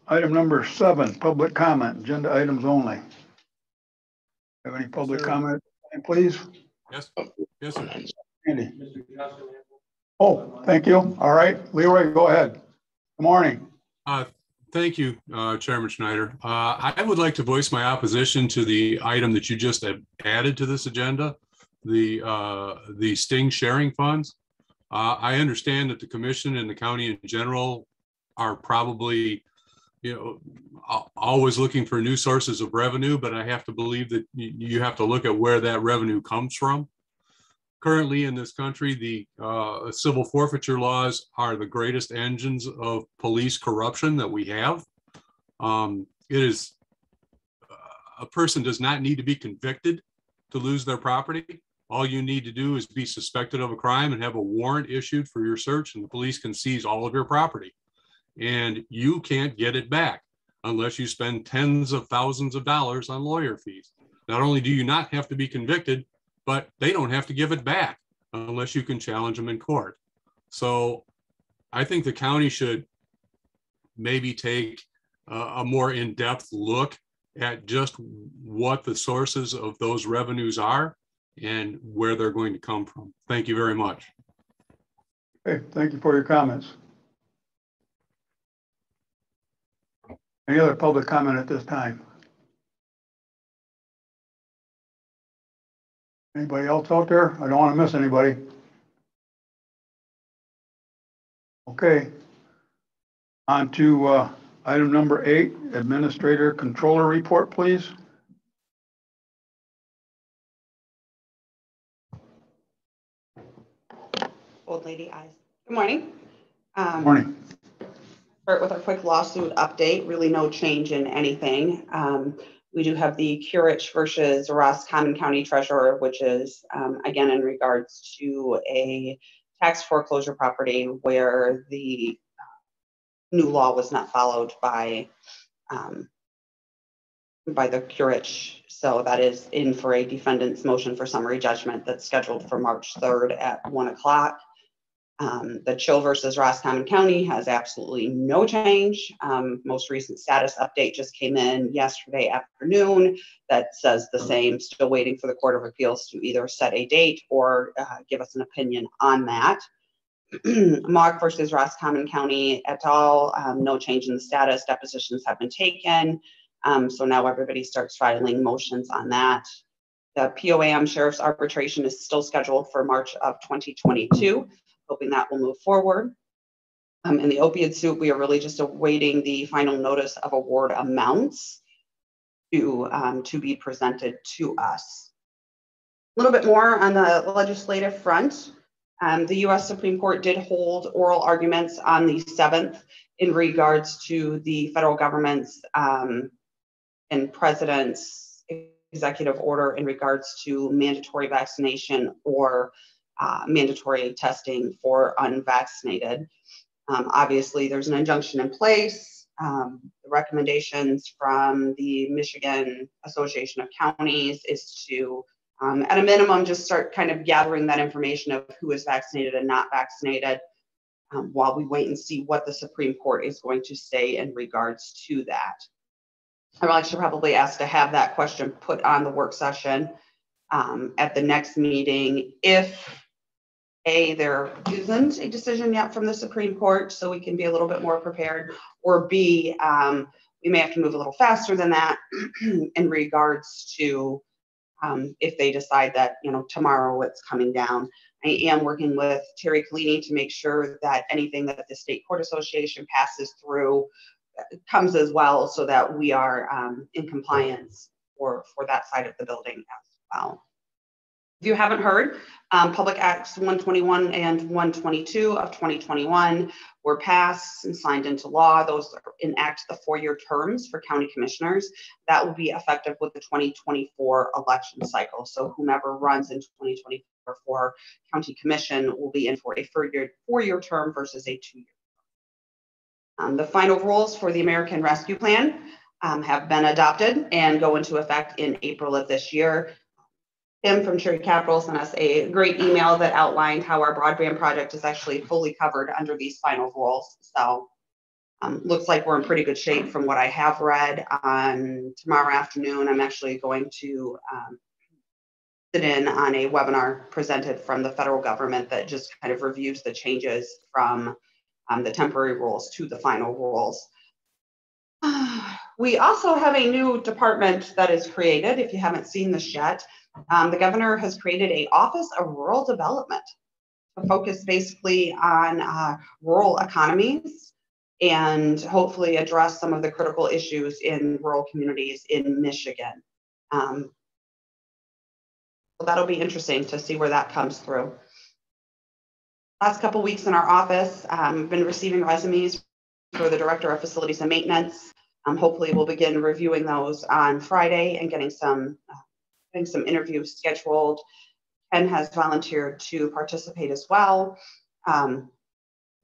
Item number 7, public comment, agenda items only. Have any public comment, please? Yes. Yes, sir. Andy. Oh, thank you. All right, Leroy, go ahead. Good morning. Thank you, Chairman Schneider. I would like to voice my opposition to the item that you just added to this agenda, the Sting sharing funds. I understand that the commission and the county in general are probably, always looking for new sources of revenue, but I have to believe that you have to look at where that revenue comes from. Currently in this country, the civil forfeiture laws are the greatest engines of police corruption that we have. It is, a person does not need to be convicted to lose their property. All you need to do is be suspected of a crime and have a warrant issued for your search, and the police can seize all of your property. And you can't get it back unless you spend tens of thousands of dollars on lawyer fees. Not only do you not have to be convicted, but they don't have to give it back unless you can challenge them in court. So I think the county should maybe take a more in-depth look at just what the sources of those revenues are and where they're going to come from. Thank you very much. Okay, thank you for your comments. Any other public comment at this time? Anybody else out there? I don't want to miss anybody. Okay. On to item number 8, Administrator Controller Report, please. Old lady eyes. Good morning. Good morning. Start with a quick lawsuit update. Really no change in anything. We do have the Curich versus Roscommon County Treasurer, which is, again, in regards to a tax foreclosure property where the new law was not followed by the Curich. So that is in for a defendant's motion for summary judgment that's scheduled for March 3rd at 1 o'clock. The Chill versus Roscommon County has absolutely no change. Most recent status update just came in yesterday afternoon that says the same, still waiting for the Court of Appeals to either set a date or give us an opinion on that. Mogg versus Roscommon County et al., no change in the status, depositions have been taken. So now everybody starts filing motions on that. The POAM Sheriff's arbitration is still scheduled for March of 2022. Hoping that will move forward. In the opioid suit, we are really just awaiting the final notice of award amounts to be presented to us. A little bit more on the legislative front. The U.S. Supreme Court did hold oral arguments on the 7th in regards to the federal government's and president's executive order in regards to mandatory vaccination or mandatory testing for unvaccinated. Obviously, there's an injunction in place. The recommendations from the Michigan Association of Counties is to, at a minimum, just start kind of gathering that information of who is vaccinated and not vaccinated while we wait and see what the Supreme Court is going to say in regards to that. I would actually probably ask to have that question put on the work session at the next meeting if A, there isn't a decision yet from the Supreme Court, so we can be a little bit more prepared, or B, we may have to move a little faster than that in regards to if they decide that, tomorrow it's coming down. I am working with Terry Collini to make sure that anything that the State Court Association passes through comes as well, so that we are in compliance for that side of the building as well. If you haven't heard, Public Acts 121 and 122 of 2021 were passed and signed into law. Those enact the 4-year terms for county commissioners. That will be effective with the 2024 election cycle. So whomever runs in 2024 for county commission will be in for a 4-year term versus a 2-year. The final rules for the American Rescue Plan have been adopted and go into effect in April of this year. Tim from Cherry Capital sent us a great email that outlined how our broadband project is actually fully covered under these final rules. So looks like we're in pretty good shape from what I have read. On tomorrow afternoon, I'm actually going to sit in on a webinar presented from the federal government that just kind of reviews the changes from the temporary rules to the final rules. We also have a new department that is created, if you haven't seen this yet. The governor has created an Office of Rural Development to focus basically on rural economies and hopefully address some of the critical issues in rural communities in Michigan. So that'll be interesting to see where that comes through. Last couple weeks in our office, I've been receiving resumes for the Director of Facilities and Maintenance. Hopefully we'll begin reviewing those on Friday and getting some interviews scheduled. Ken has volunteered to participate as well.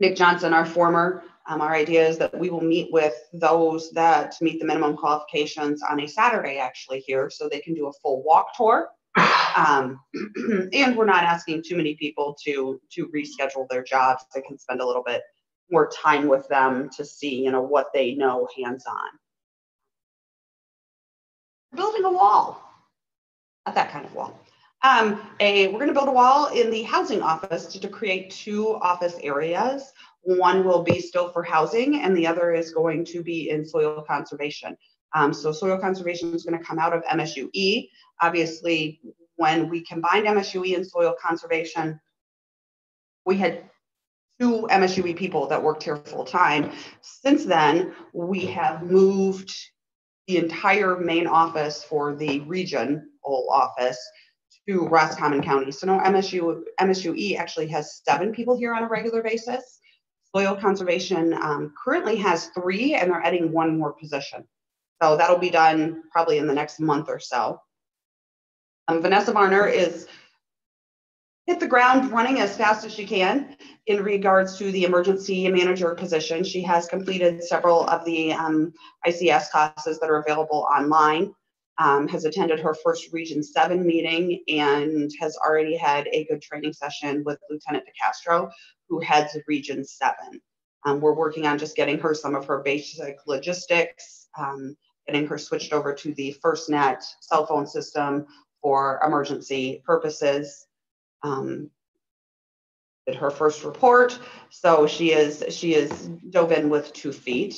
Nick Johnson, our former, our idea is that we will meet with those that meet the minimum qualifications on a Saturday actually here, so they can do a full walk tour. And we're not asking too many people to reschedule their jobs. They can spend a little bit more time with them to see, what they know hands-on. Building a wall, not that kind of wall. We're going to build a wall in the housing office to create 2 office areas. One will be still for housing, and the other is going to be in soil conservation. So soil conservation is going to come out of MSUE. Obviously, when we combined MSUE and soil conservation, we had 2 MSUE people that worked here full time. Since then, we have moved the entire main office for the regional office to Roscommon County. So now MSUE actually has 7 people here on a regular basis. Soil conservation currently has 3, and they're adding 1 more position. So that'll be done probably in the next month or so. Vanessa Varner is hit the ground running as fast as she can in regards to the emergency manager position. She has completed several of the ICS classes that are available online, has attended her first Region 7 meeting, and has already had a good training session with Lieutenant DeCastro, who heads Region 7. We're working on just getting her some of her basic logistics, getting her switched over to the FirstNet cell phone system for emergency purposes. Did her first report, so she is dove in with 2 feet.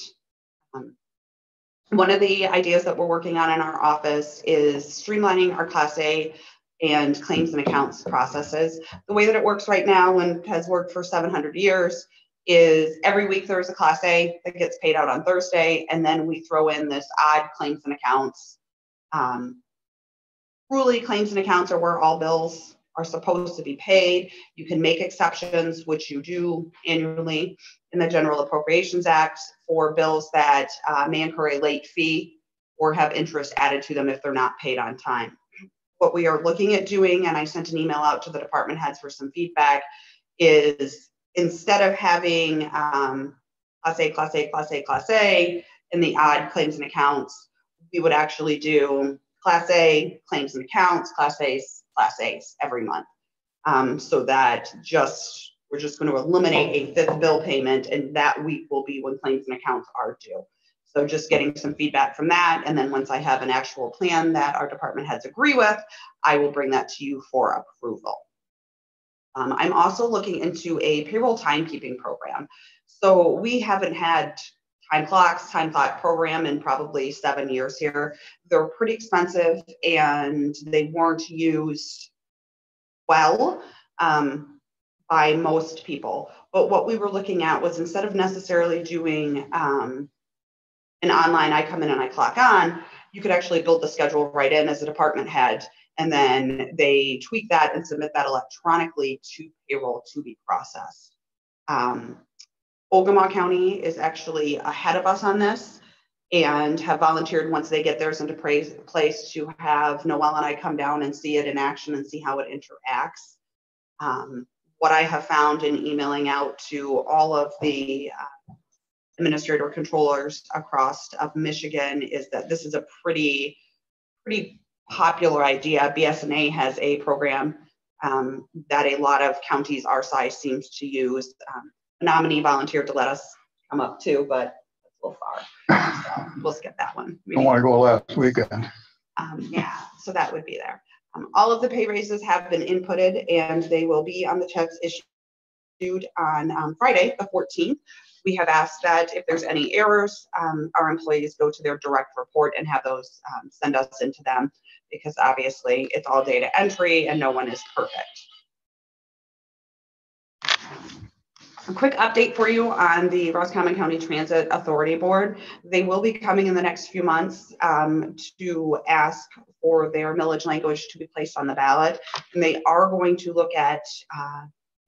One of the ideas that we're working on in our office is streamlining our Class A and claims and accounts processes. The way that it works right now and has worked for 700 years is every week there's a Class A that gets paid out on Thursday, and then we throw in this odd claims and accounts. Truly, claims and accounts are where all bills are supposed to be paid. You can make exceptions, which you do annually in the General Appropriations Act, for bills that may incur a late fee or have interest added to them if they're not paid on time. What we are looking at doing, and I sent an email out to the department heads for some feedback, is instead of having Class A, Class A, Class A, Class A, and the odd claims and accounts, we would actually do Class A, claims and accounts, Class A's, Class A's every month. So that we're just going to eliminate a 5th bill payment, and that week will be when claims and accounts are due. So just getting some feedback from that, and then once I have an actual plan that our department heads agree with, I will bring that to you for approval. I'm also looking into a payroll timekeeping program. So we haven't had time clock program in probably 7 years here. They're pretty expensive and they weren't used well by most people. But what we were looking at was, instead of necessarily doing an online, I come in and I clock on, you could actually build the schedule right in as a department head, and then they tweak that and submit that electronically to payroll to be processed. Ogama County is actually ahead of us on this and have volunteered, once they get theirs into place, to have Noelle and I come down and see it in action and see how it interacts. What I have found in emailing out to all of the administrator controllers across of Michigan is that this is a pretty popular idea. BSNA has a program that a lot of counties our size seems to use. A nominee volunteered to let us come up too, but it's a little far. So we'll skip that one. Don't want to go last weekend. Yeah, so that would be there. All of the pay raises have been inputted and they will be on the checks issued issued on Friday, the 14th. We have asked that if there's any errors, our employees go to their direct report and have those send us into them, because obviously it's all data entry and no one is perfect. A quick update for you on the Roscommon County Transit Authority Board. They will be coming in the next few months to ask for their millage language to be placed on the ballot. And they are going to look at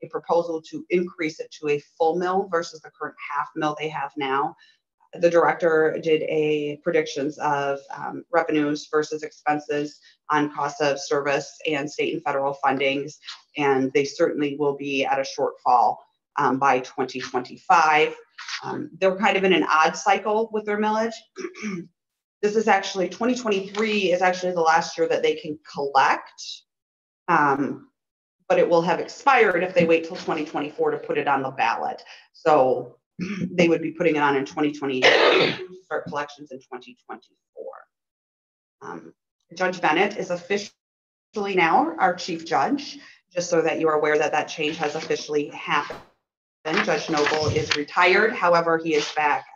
a proposal to increase it to a full mill versus the current half mill they have now. The director did a predictions of revenues versus expenses on cost of service and state and federal fundings, and they certainly will be at a shortfall by 2025. They're kind of in an odd cycle with their millage. This is actually 2023 is actually the last year that they can collect, but it will have expired if they wait till 2024 to put it on the ballot. So they would be putting it on in 2020 to start collections in 2024. Judge Bennett is officially now our chief judge, just so that you are aware that that change has officially happened. Judge Noble is retired. However, he is back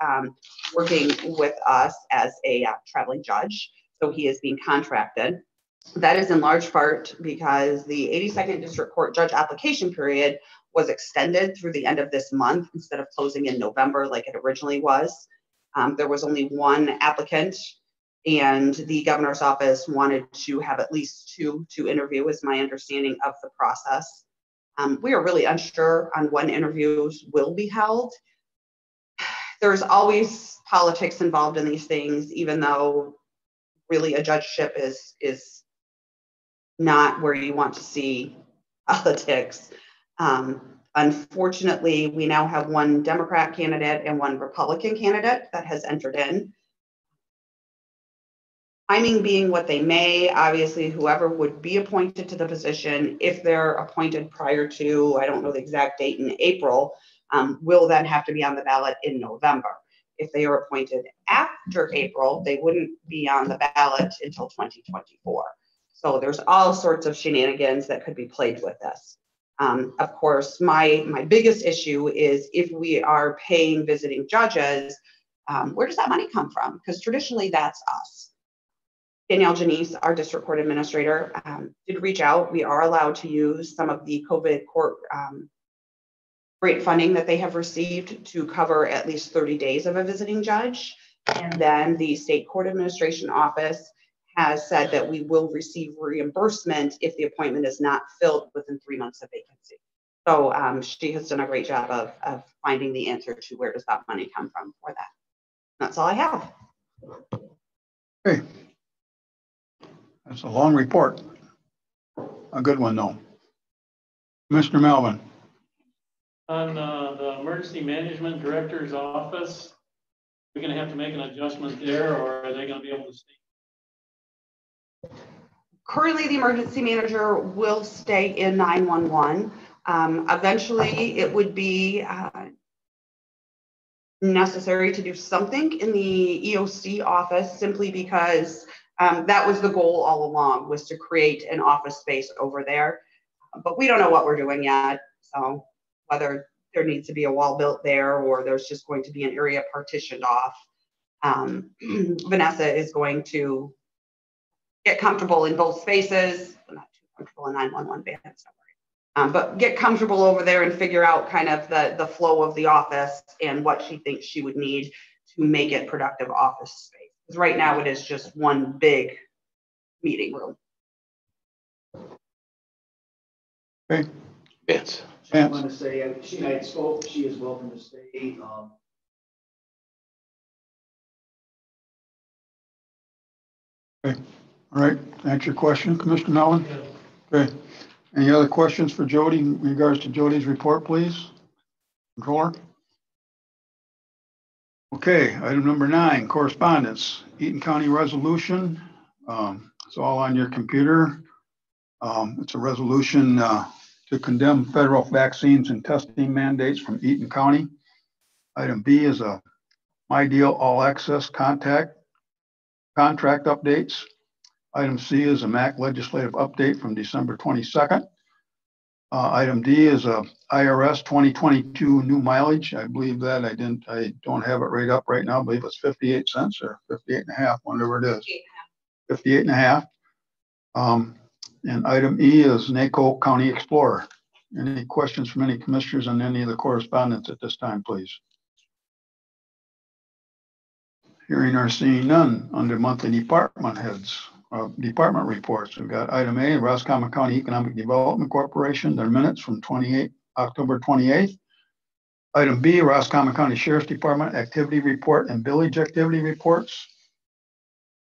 working with us as a traveling judge. So he is being contracted. That is in large part because the 82nd District Court judge application period was extended through the end of this month instead of closing in November like it originally was. There was only one applicant, and the governor's office wanted to have at least two to interview, is my understanding of the process. We are really unsure on when interviews will be held. There's always politics involved in these things, even though really a judgeship is not where you want to see politics. Unfortunately, we now have one Democrat candidate and one Republican candidate that has entered in. Timing being what they may, obviously whoever would be appointed to the position, if they're appointed prior to, I don't know the exact date, in April, will then have to be on the ballot in November. If they are appointed after April, they wouldn't be on the ballot until 2024. So there's all sorts of shenanigans that could be played with this. Of course, my biggest issue is if we are paying visiting judges, where does that money come from? Because traditionally that's us. Danielle Janice, our district court administrator, did reach out. We are allowed to use some of the COVID court grant funding that they have received to cover at least 30 days of a visiting judge. And then the state court administration office has said that we will receive reimbursement if the appointment is not filled within 3 months of vacancy. So she has done a great job of finding the answer to where does that money come from for that. That's all I have. Okay. That's a long report. A good one, though. Mr. Melvin. On the emergency management director's office, we're going to have to make an adjustment there, or are they going to be able to stay? Currently, the emergency manager will stay in 911. Eventually, it would be necessary to do something in the EOC office, simply because that was the goal all along, was to create an office space over there. But we don't know what we're doing yet. So whether there needs to be a wall built there or there's just going to be an area partitioned off, Vanessa is going to get comfortable in both spaces. I'm not too comfortable in 911 bands, don't worry. But get comfortable over there and figure out kind of the flow of the office and what she thinks she would need to make it productive office space. Because right now it is just one big meeting room. Okay. Yes. I want to say, she and I spoke, she is welcome to stay. Okay. All right. Answer your question, Commissioner Mellon? Okay. Any other questions for Jody in regards to Jody's report, please? Controller? Okay. Item number 9, correspondence. Eaton County resolution. It's all on your computer. It's a resolution to condemn federal vaccines and testing mandates from Eaton County. Item B is a My Deal All Access contract updates. Item C is a MAC legislative update from December 22nd. Item D is a IRS 2022 new mileage. I believe that I don't have it right up right now. I believe it's 58 cents or 58 and a half, whatever it is. 58 and a half. And item E is NACO County Explorer. Any questions from any commissioners on any of the correspondence at this time, please? Hearing or seeing none. Under monthly department heads, department reports, we've got item A, Roscommon County Economic Development Corporation, their minutes from October 28th. Item B, Roscommon County Sheriff's Department activity report and village activity reports.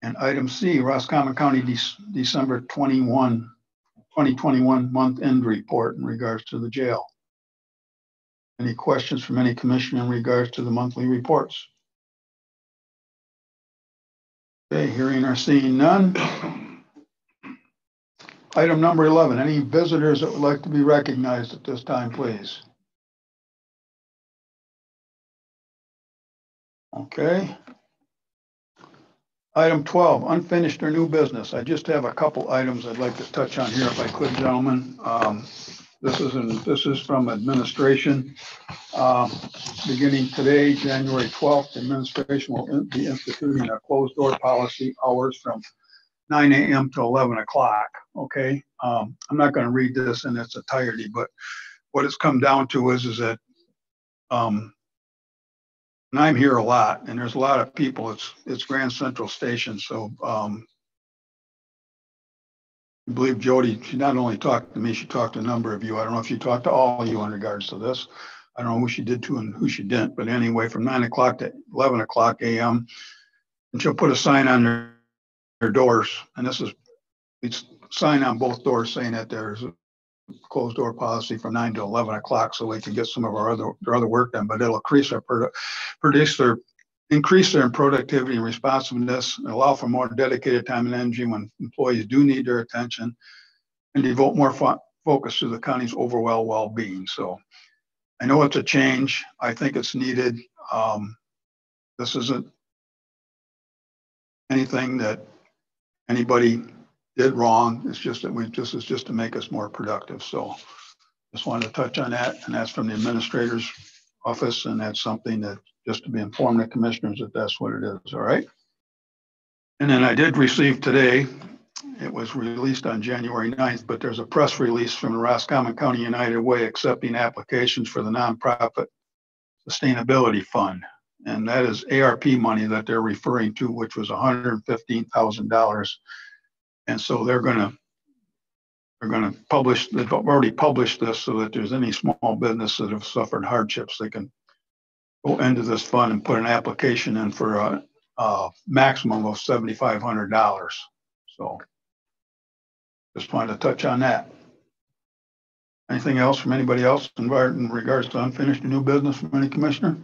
And item C, Roscommon County December 2021 month end report in regards to the jail. Any questions from any commissioner in regards to the monthly reports? Okay, hearing or seeing none. Item number 11, any visitors that would like to be recognized at this time, please? Okay. Item 12, unfinished or new business. I just have a couple items I'd like to touch on here if I could, gentlemen. This is from administration. Beginning today, January 12th, administration will be instituting a closed door policy hours from 9 a.m. to 11 o'clock. Okay. I'm not going to read this in its entirety, but what it's come down to is that, and I'm here a lot, and there's a lot of people. It's Grand Central Station, so I believe Jody, she not only talked to me, she talked to a number of you. I don't know if she talked to all of you in regards to this. I don't know who she did to and who she didn't, but anyway, from 9 o'clock to 11 o'clock a.m. and she'll put a sign on their doors, and it's sign on both doors saying that there's a closed door policy from 9 to 11 o'clock, so we can get some of their other work done. But it'll increase their productivity and responsiveness, and allow for more dedicated time and energy when employees do need their attention, and devote more focus to the county's overall well-being. So I know it's a change. I think it's needed. This isn't anything that anybody did wrong. It's just that this is just to make us more productive. So just wanted to touch on that, and that's from the administrator's office, and that's something that just to be informed the commissioners that that's what it is. All right. And then I did receive today, it was released on January 9th, but there's a press release from the Roscommon County United Way accepting applications for the nonprofit sustainability fund. And that is ARP money that they're referring to, which was $115,000. And so they're going to publish, they've already published this so that there's any small business that have suffered hardships, they can go into this fund and put an application in for a maximum of $7,500. So just wanted to touch on that. Anything else from anybody else in regards to unfinished or new business from any commissioner?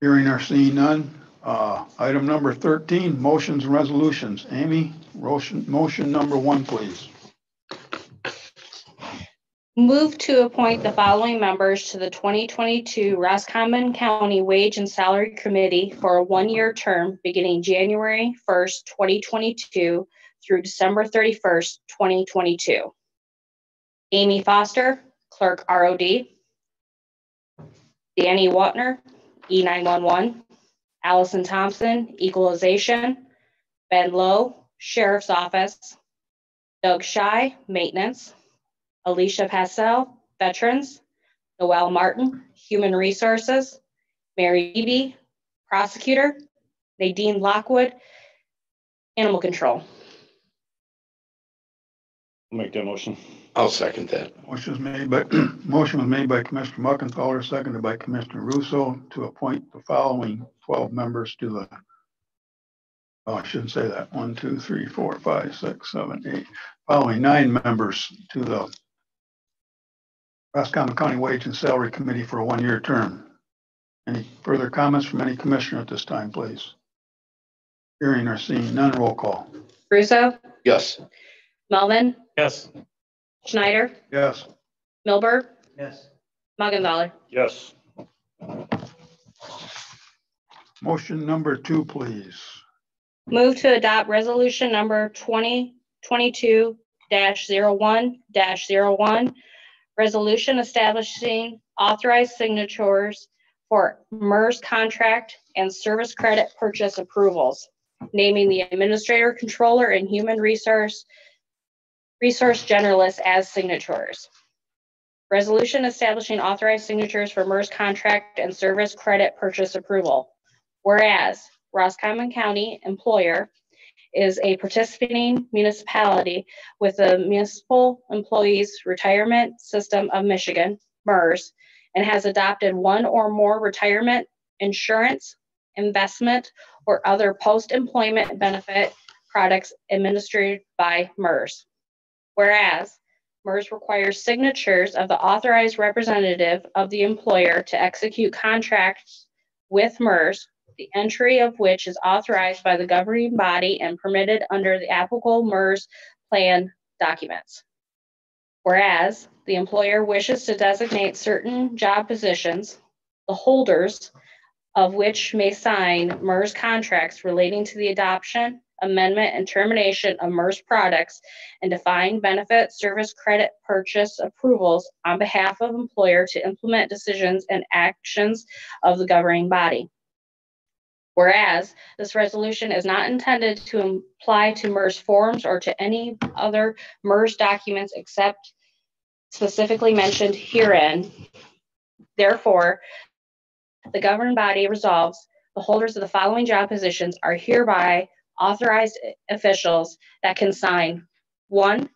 Hearing or seeing none. Item number 13, motions and resolutions. Amy, motion number 1, please. Move to appoint the following members to the 2022 Roscommon County Wage and Salary Committee for a 1-year term beginning January 1st, 2022 through December 31st, 2022. Amy Foster, Clerk ROD. Danny Watner, E911. Allison Thompson, Equalization. Ben Lowe, Sheriff's Office. Doug Shy, Maintenance. Alicia Passell, Veterans. Noelle Martin, Human Resources. Mary Eby, Prosecutor. Nadine Lockwood, Animal Control. I'll make that motion. I'll second that. Motion was made by Commissioner Muckenthaler, seconded by Commissioner Russo to appoint the following 12 members to the, I shouldn't say that, 1, 2, 3, 4, 5, 6, 7, 8, following 9 members to the Roscommon County Wage and Salary Committee for a 1-year term. Any further comments from any commissioner at this time, please? Hearing or seeing none, roll call. Russo, Yes. Melvin, Yes. Schneider, Yes. Milberg, Yes. Muggenthaler. Yes. Motion number 2, please. Move to adopt resolution number 2022 2022-01-01, resolution establishing authorized signatures for MERS contract and service credit purchase approvals, naming the administrator, controller, and human resource generalist as signatories. Resolution establishing authorized signatures for MERS contract and service credit purchase approval. Whereas Roscommon County employer is a participating municipality with the Municipal Employees Retirement System of Michigan, MERS, and has adopted one or more retirement, insurance, investment, or other post-employment benefit products administered by MERS. Whereas MERS requires signatures of the authorized representative of the employer to execute contracts with MERS, the entry of which is authorized by the governing body and permitted under the applicable MERS plan documents. Whereas the employer wishes to designate certain job positions, the holders of which may sign MERS contracts relating to the adoption, amendment, and termination of MERS products and defined benefit service credit purchase approvals on behalf of employer to implement decisions and actions of the governing body. Whereas this resolution is not intended to apply to MERS forms or to any other MERS documents except specifically mentioned herein. Therefore, the governing body resolves the holders of the following job positions are hereby authorized officials that can sign 1.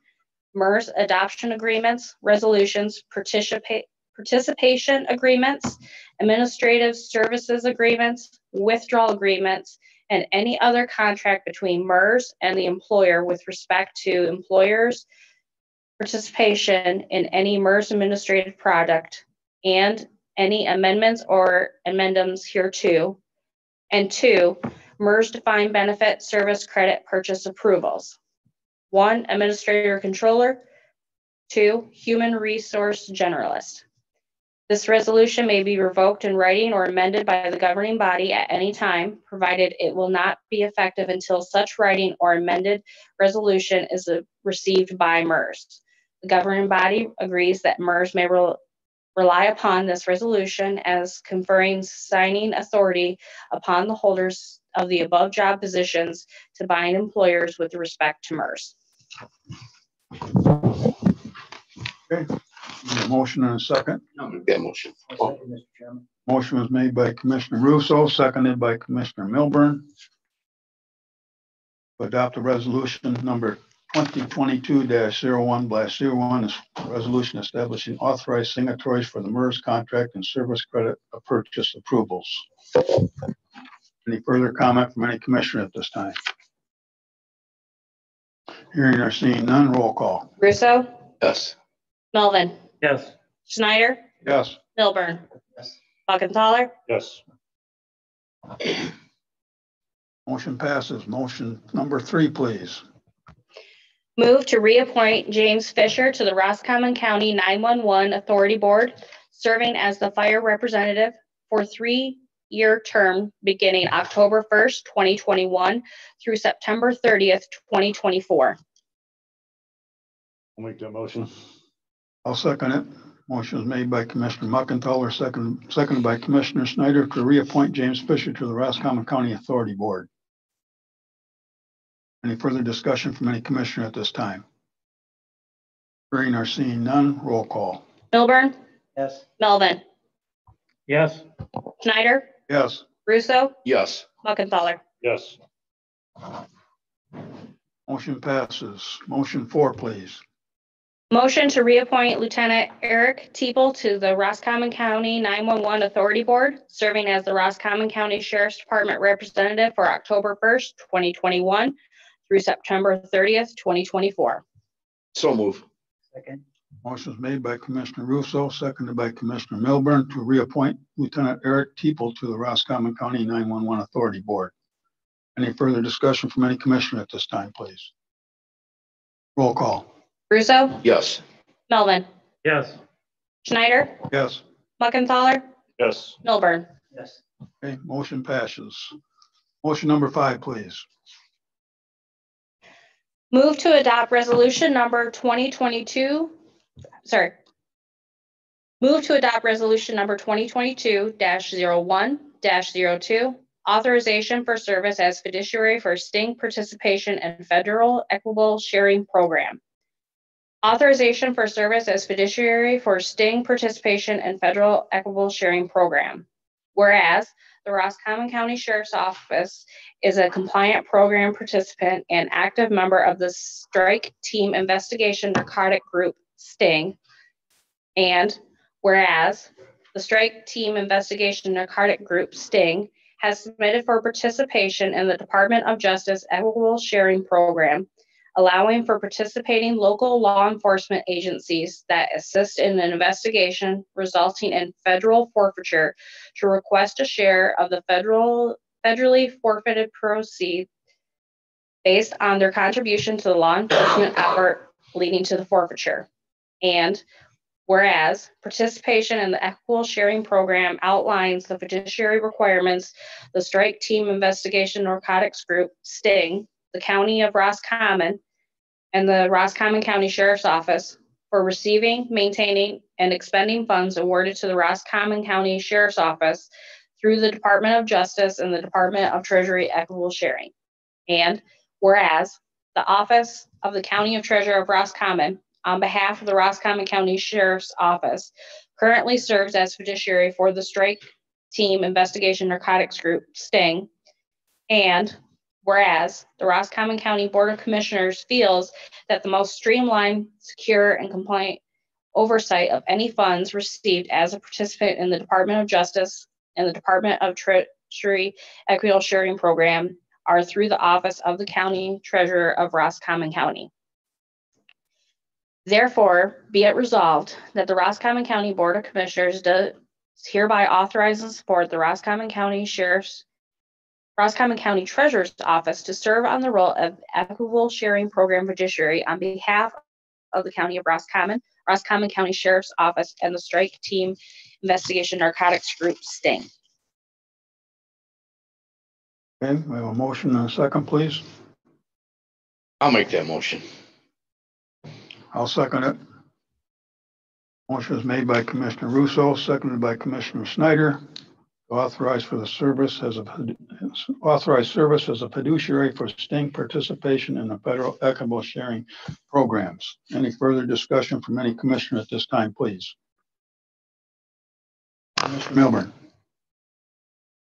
MERS adoption agreements, resolutions, participation agreements, administrative services agreements, withdrawal agreements, and any other contract between MERS and the employer with respect to employers' participation in any MERS administrative product and any amendments or amendments hereto. And 2, MERS defined benefit service credit purchase approvals. 1, administrator controller. 2, human resource generalist. This resolution may be revoked in writing or amended by the governing body at any time, provided it will not be effective until such writing or amended resolution is received by MERS. The governing body agrees that MERS may rely upon this resolution as conferring signing authority upon the holders of the above job positions to bind employers with respect to MERS. Okay, a motion and a second. I'll make that motion. Mr. Chairman. Motion was made by Commissioner Russo, seconded by Commissioner Milburn. To adopt a resolution number 2022-01/01 is a resolution establishing authorized signatories for the MERS contract and service credit purchase approvals. Any further comment from any commissioner at this time? Hearing or seeing none, roll call. Russo, Yes. Melvin, Yes. Schneider, Yes. Milburn, Yes. Muckenthaler, Yes. Motion passes. Motion number 3, please. move to reappoint James Fisher to the Roscommon County 911 Authority Board, serving as the fire representative for 3-year term beginning October 1st, 2021 through September 30th, 2024. I'll make that motion. I'll second it. Motion is made by Commissioner Muckenthaler, seconded by Commissioner Snyder to reappoint James Fisher to the Roscommon County Authority Board. Any further discussion from any commissioner at this time? Hearing or seeing none, roll call. Milburn, Yes. Melvin, Yes. Schneider, Yes. Russo, Yes. Muckenthaler. Yes. Motion passes. Motion 4, please. Motion to reappoint Lieutenant Eric Teeple to the Roscommon County 911 Authority Board, serving as the Roscommon County Sheriff's Department representative for October 1st, 2021 through September 30th, 2024. So move. Second. Motion is made by Commissioner Russo, seconded by Commissioner Milburn to reappoint Lieutenant Eric Teeple to the Roscommon County 911 Authority Board. Any further discussion from any commissioner at this time, please? Roll call. Russo, Yes. Melvin, Yes. Schneider, Yes. Muckenthaler, Yes. Milburn. Yes. Okay, motion passes. Motion number 5, please. Move to adopt resolution number 2022-01-02, authorization for service as fiduciary for STING participation in federal Equitable sharing program. Authorization for service as fiduciary for STING participation in federal Equitable sharing program. Whereas the Roscommon County Sheriff's Office is a compliant program participant and active member of the Strike Team Investigation Narcotic Group, STING. And whereas the Strike Team Investigation Narcotic Group, STING, has submitted for participation in the Department of Justice Equitable Sharing Program, allowing for participating local law enforcement agencies that assist in an investigation resulting in federal forfeiture to request a share of the federally forfeited proceeds based on their contribution to the law enforcement effort leading to the forfeiture. And whereas participation in the Equitable Sharing Program outlines the fiduciary requirements the Strike Team Investigation Narcotics Group, STING, the County of Roscommon, and the Roscommon County Sheriff's Office for receiving, maintaining, and expending funds awarded to the Roscommon County Sheriff's Office through the Department of Justice and the Department of Treasury Equitable Sharing. And whereas the Office of the County of Treasurer of Roscommon, on behalf of the Roscommon County Sheriff's Office, currently serves as fiduciary for the Strike Team Investigation Narcotics Group, STING. And whereas the Roscommon County Board of Commissioners feels that the most streamlined, secure, and compliant oversight of any funds received as a participant in the Department of Justice and the Department of Treasury Equitable Sharing Program are through the Office of the County Treasurer of Roscommon County. Therefore, be it resolved that the Roscommon County Board of Commissioners does hereby authorize and support the Roscommon County Treasurer's Office to serve on the role of Equitable Sharing Program fiduciary on behalf of the County of Roscommon, Roscommon County Sheriff's Office, and the Strike Team Investigation Narcotics Group, STING. Okay, we have a motion and a second, please. I'll make that motion. I'll second it. Motion is made by Commissioner Russo, seconded by Commissioner Snyder. Authorized service as a fiduciary for STING participation in the federal Equitable sharing programs. Any further discussion from any commissioner at this time, please? Mr. Milburn.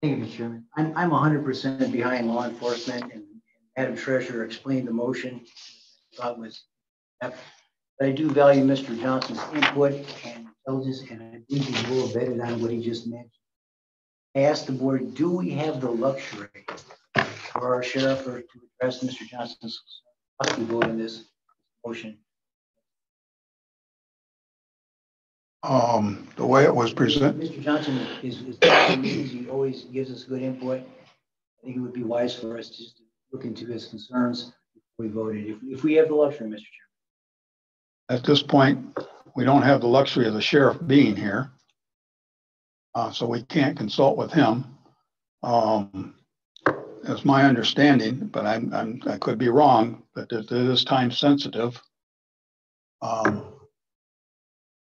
Thank you, Mr. Chairman. I'm 100% behind law enforcement, and Madam Treasurer explained the motion. I thought was, but I do value Mr. Johnson's input and intelligence, and I think he's well vetted on what he just mentioned. I asked the board, do we have the luxury for our sheriff to address Mr. Johnson's must we vote on this motion? The way it was presented. Mr. Johnson is he always gives us good input. I think it would be wise for us to just look into his concerns before we voted, if we have the luxury, Mr. Chairman. At this point, we don't have the luxury of the sheriff being here. So we can't consult with him. It's my understanding, but I could be wrong, that it is time sensitive. I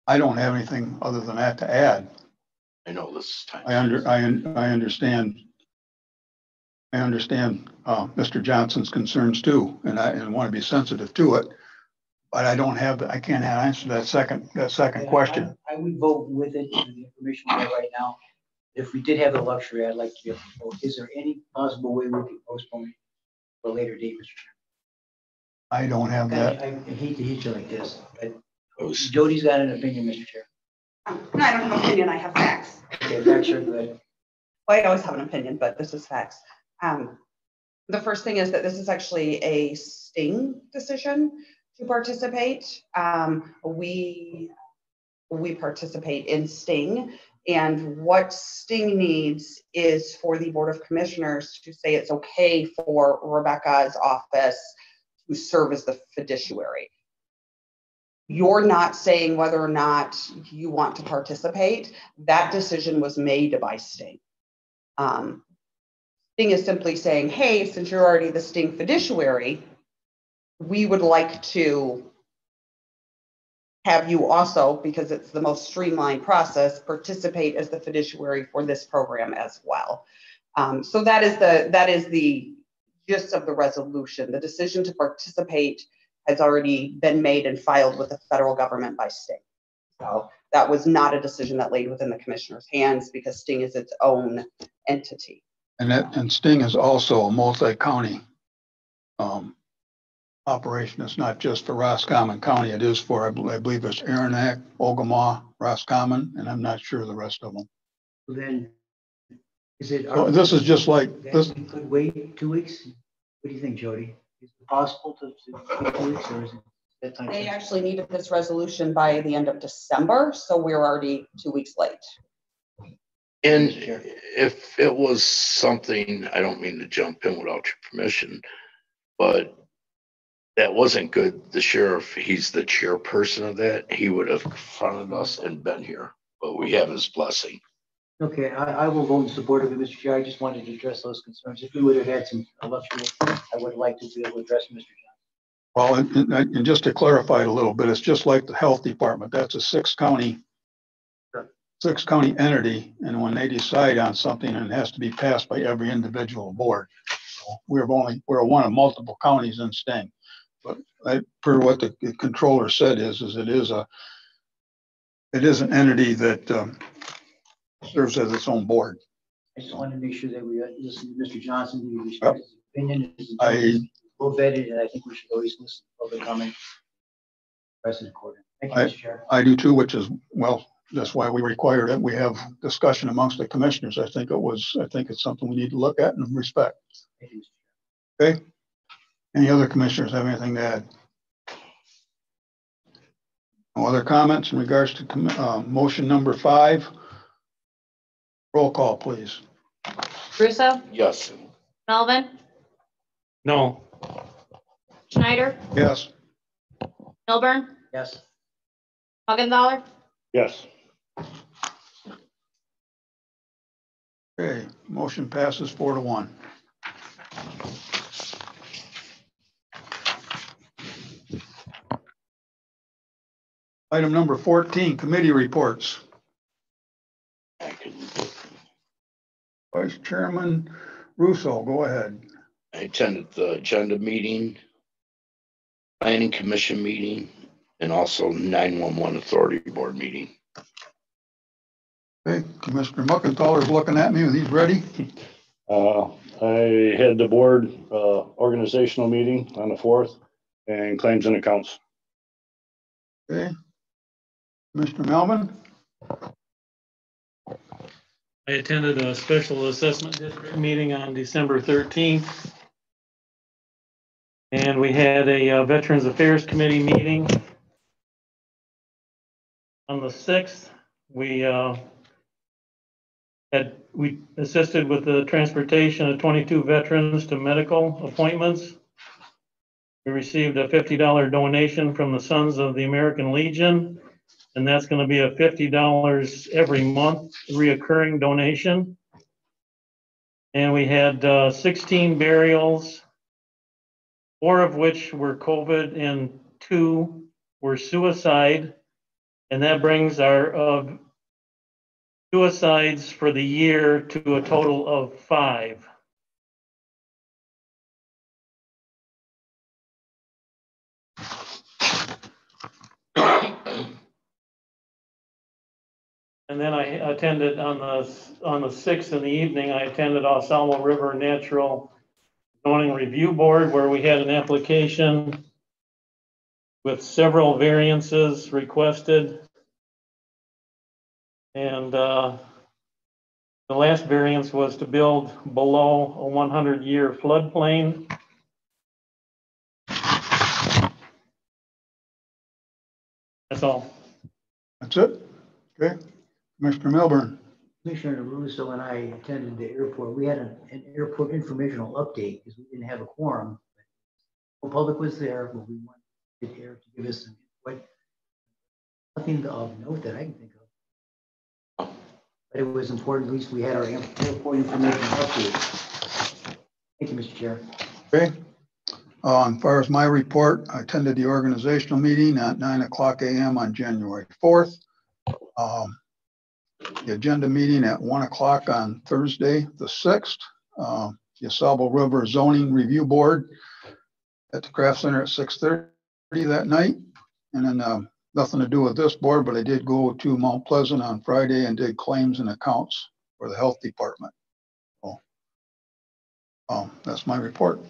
don't have anything other than that to add. I know this is time. I understand. I understand Mr. Johnson's concerns too, and I want to be sensitive to it. But I don't have. I can't answer that second question. I would vote with it with the information we have right now. If we did have the luxury, I'd like to be able to vote. Is there any possible way we can postpone it for a later date, Mr. Chairman? I don't have that. I hate to hit you like this, but Jody's got an opinion, Mr. Chair. No, I don't have an opinion. I have facts. Okay, facts are good. Well, I always have an opinion, but this is facts. The first thing is that this is actually a STING decision to participate. We participate in STING, and what STING needs is for the Board of Commissioners to say it's okay for Rebecca's office to serve as the fiduciary. You're not saying whether or not you want to participate. That decision was made by STING. STING is simply saying, hey, since you're already the STING fiduciary, we would like to have you also, because it's the most streamlined process, participate as the fiduciary for this program as well. So that is the gist of the resolution. The decision to participate has already been made and filed with the federal government by Sting. So that was not a decision that laid within the commissioner's hands because Sting is its own entity. And Sting is also a multi-county operation. It's not just for Roscommon County. It is for, I believe it's Aranac, Ogama, Roscommon, and I'm not sure the rest of them. So then, is it? So this is just like this. We could wait 2 weeks. What do you think, Jody? Is it possible to wait 2 weeks, or is it that time? They actually needed this resolution by the end of December, so we're already 2 weeks late. And if it was something, I don't mean to jump in without your permission, but that wasn't good. The sheriff, he's the chairperson of that. He would have confronted us and been here, but we have his blessing. Okay, I will vote in support of it, Mr. Chair. I just wanted to address those concerns. If we would have had some luxury, I would like to be able to address Mr. Johnson. Well, and just to clarify it a little bit, it's just like the health department. That's a six county entity, and when they decide on something, it has to be passed by every individual board. So we're one of multiple counties in Sting. But per what the controller said is it is an entity that serves as its own board. I just wanted to make sure that we listen to Mr. Johnson. We respect his opinion. We'll vet it, and I think we should always listen to public comment. President Corbin. Thank you, Mr. Chair. I do too, which is, well, that's why we required it. We have discussion amongst the commissioners. I think it's something we need to look at and respect. Thank you, Mr. Okay. Any other commissioners have anything to add? No other comments in regards to motion number 5? Roll call, please. Russo, Yes. Melvin, No. Schneider, Yes. Milburn, Yes. Muggenthaler, Yes. Okay, motion passes 4-1. Item number 14, committee reports. Vice Chairman Russo, go ahead. I attended the agenda meeting, planning commission meeting, and also 911 authority board meeting. Okay, Commissioner Muckenthaler is looking at me and he's ready. I had the board organizational meeting on the 4th and claims and accounts. Okay. Mr. Melvin? I attended a special assessment district meeting on December 13th. And we had a Veterans Affairs Committee meeting on the 6th. We assisted with the transportation of 22 veterans to medical appointments. We received a $50 donation from the Sons of the American Legion, and that's going to be a $50 every month reoccurring donation. And we had 16 burials, 4 of which were COVID and 2 were suicide. And that brings our suicides for the year to a total of 5. And then I attended on the 6th in the evening, I attended Osamo River Natural Zoning Review Board, where we had an application with several variances requested. And the last variance was to build below a 100-year floodplain. That's all. That's it? Okay. Mr. Milburn? Commissioner Russo and I attended the airport. We had an airport informational update because we didn't have a quorum. The public was there, but we wanted Eric to give us some input. Nothing of note that I can think of. But it was important, at least we had our airport information update. Thank you, Mr. Chair. Okay. As far as my report, I attended the organizational meeting at 9:00 a.m. on January 4th. The agenda meeting at 1:00 on Thursday, the 6th. The Saddle River Zoning Review Board at the Craft Center at 6:30 that night. And then nothing to do with this board, but I did go to Mount Pleasant on Friday and did claims and accounts for the health department. So, that's my report.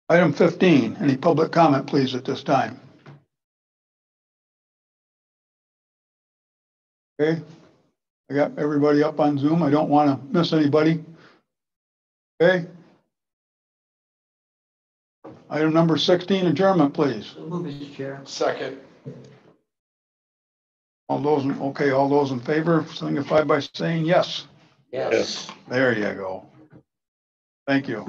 Item 15, any public comment, please, at this time? Okay, I got everybody up on Zoom. I don't want to miss anybody. Okay. Item number 16, adjournment, please. So move, Mr. Chair. Second. All those in favor, signify by saying yes. Yes. There you go. Thank you.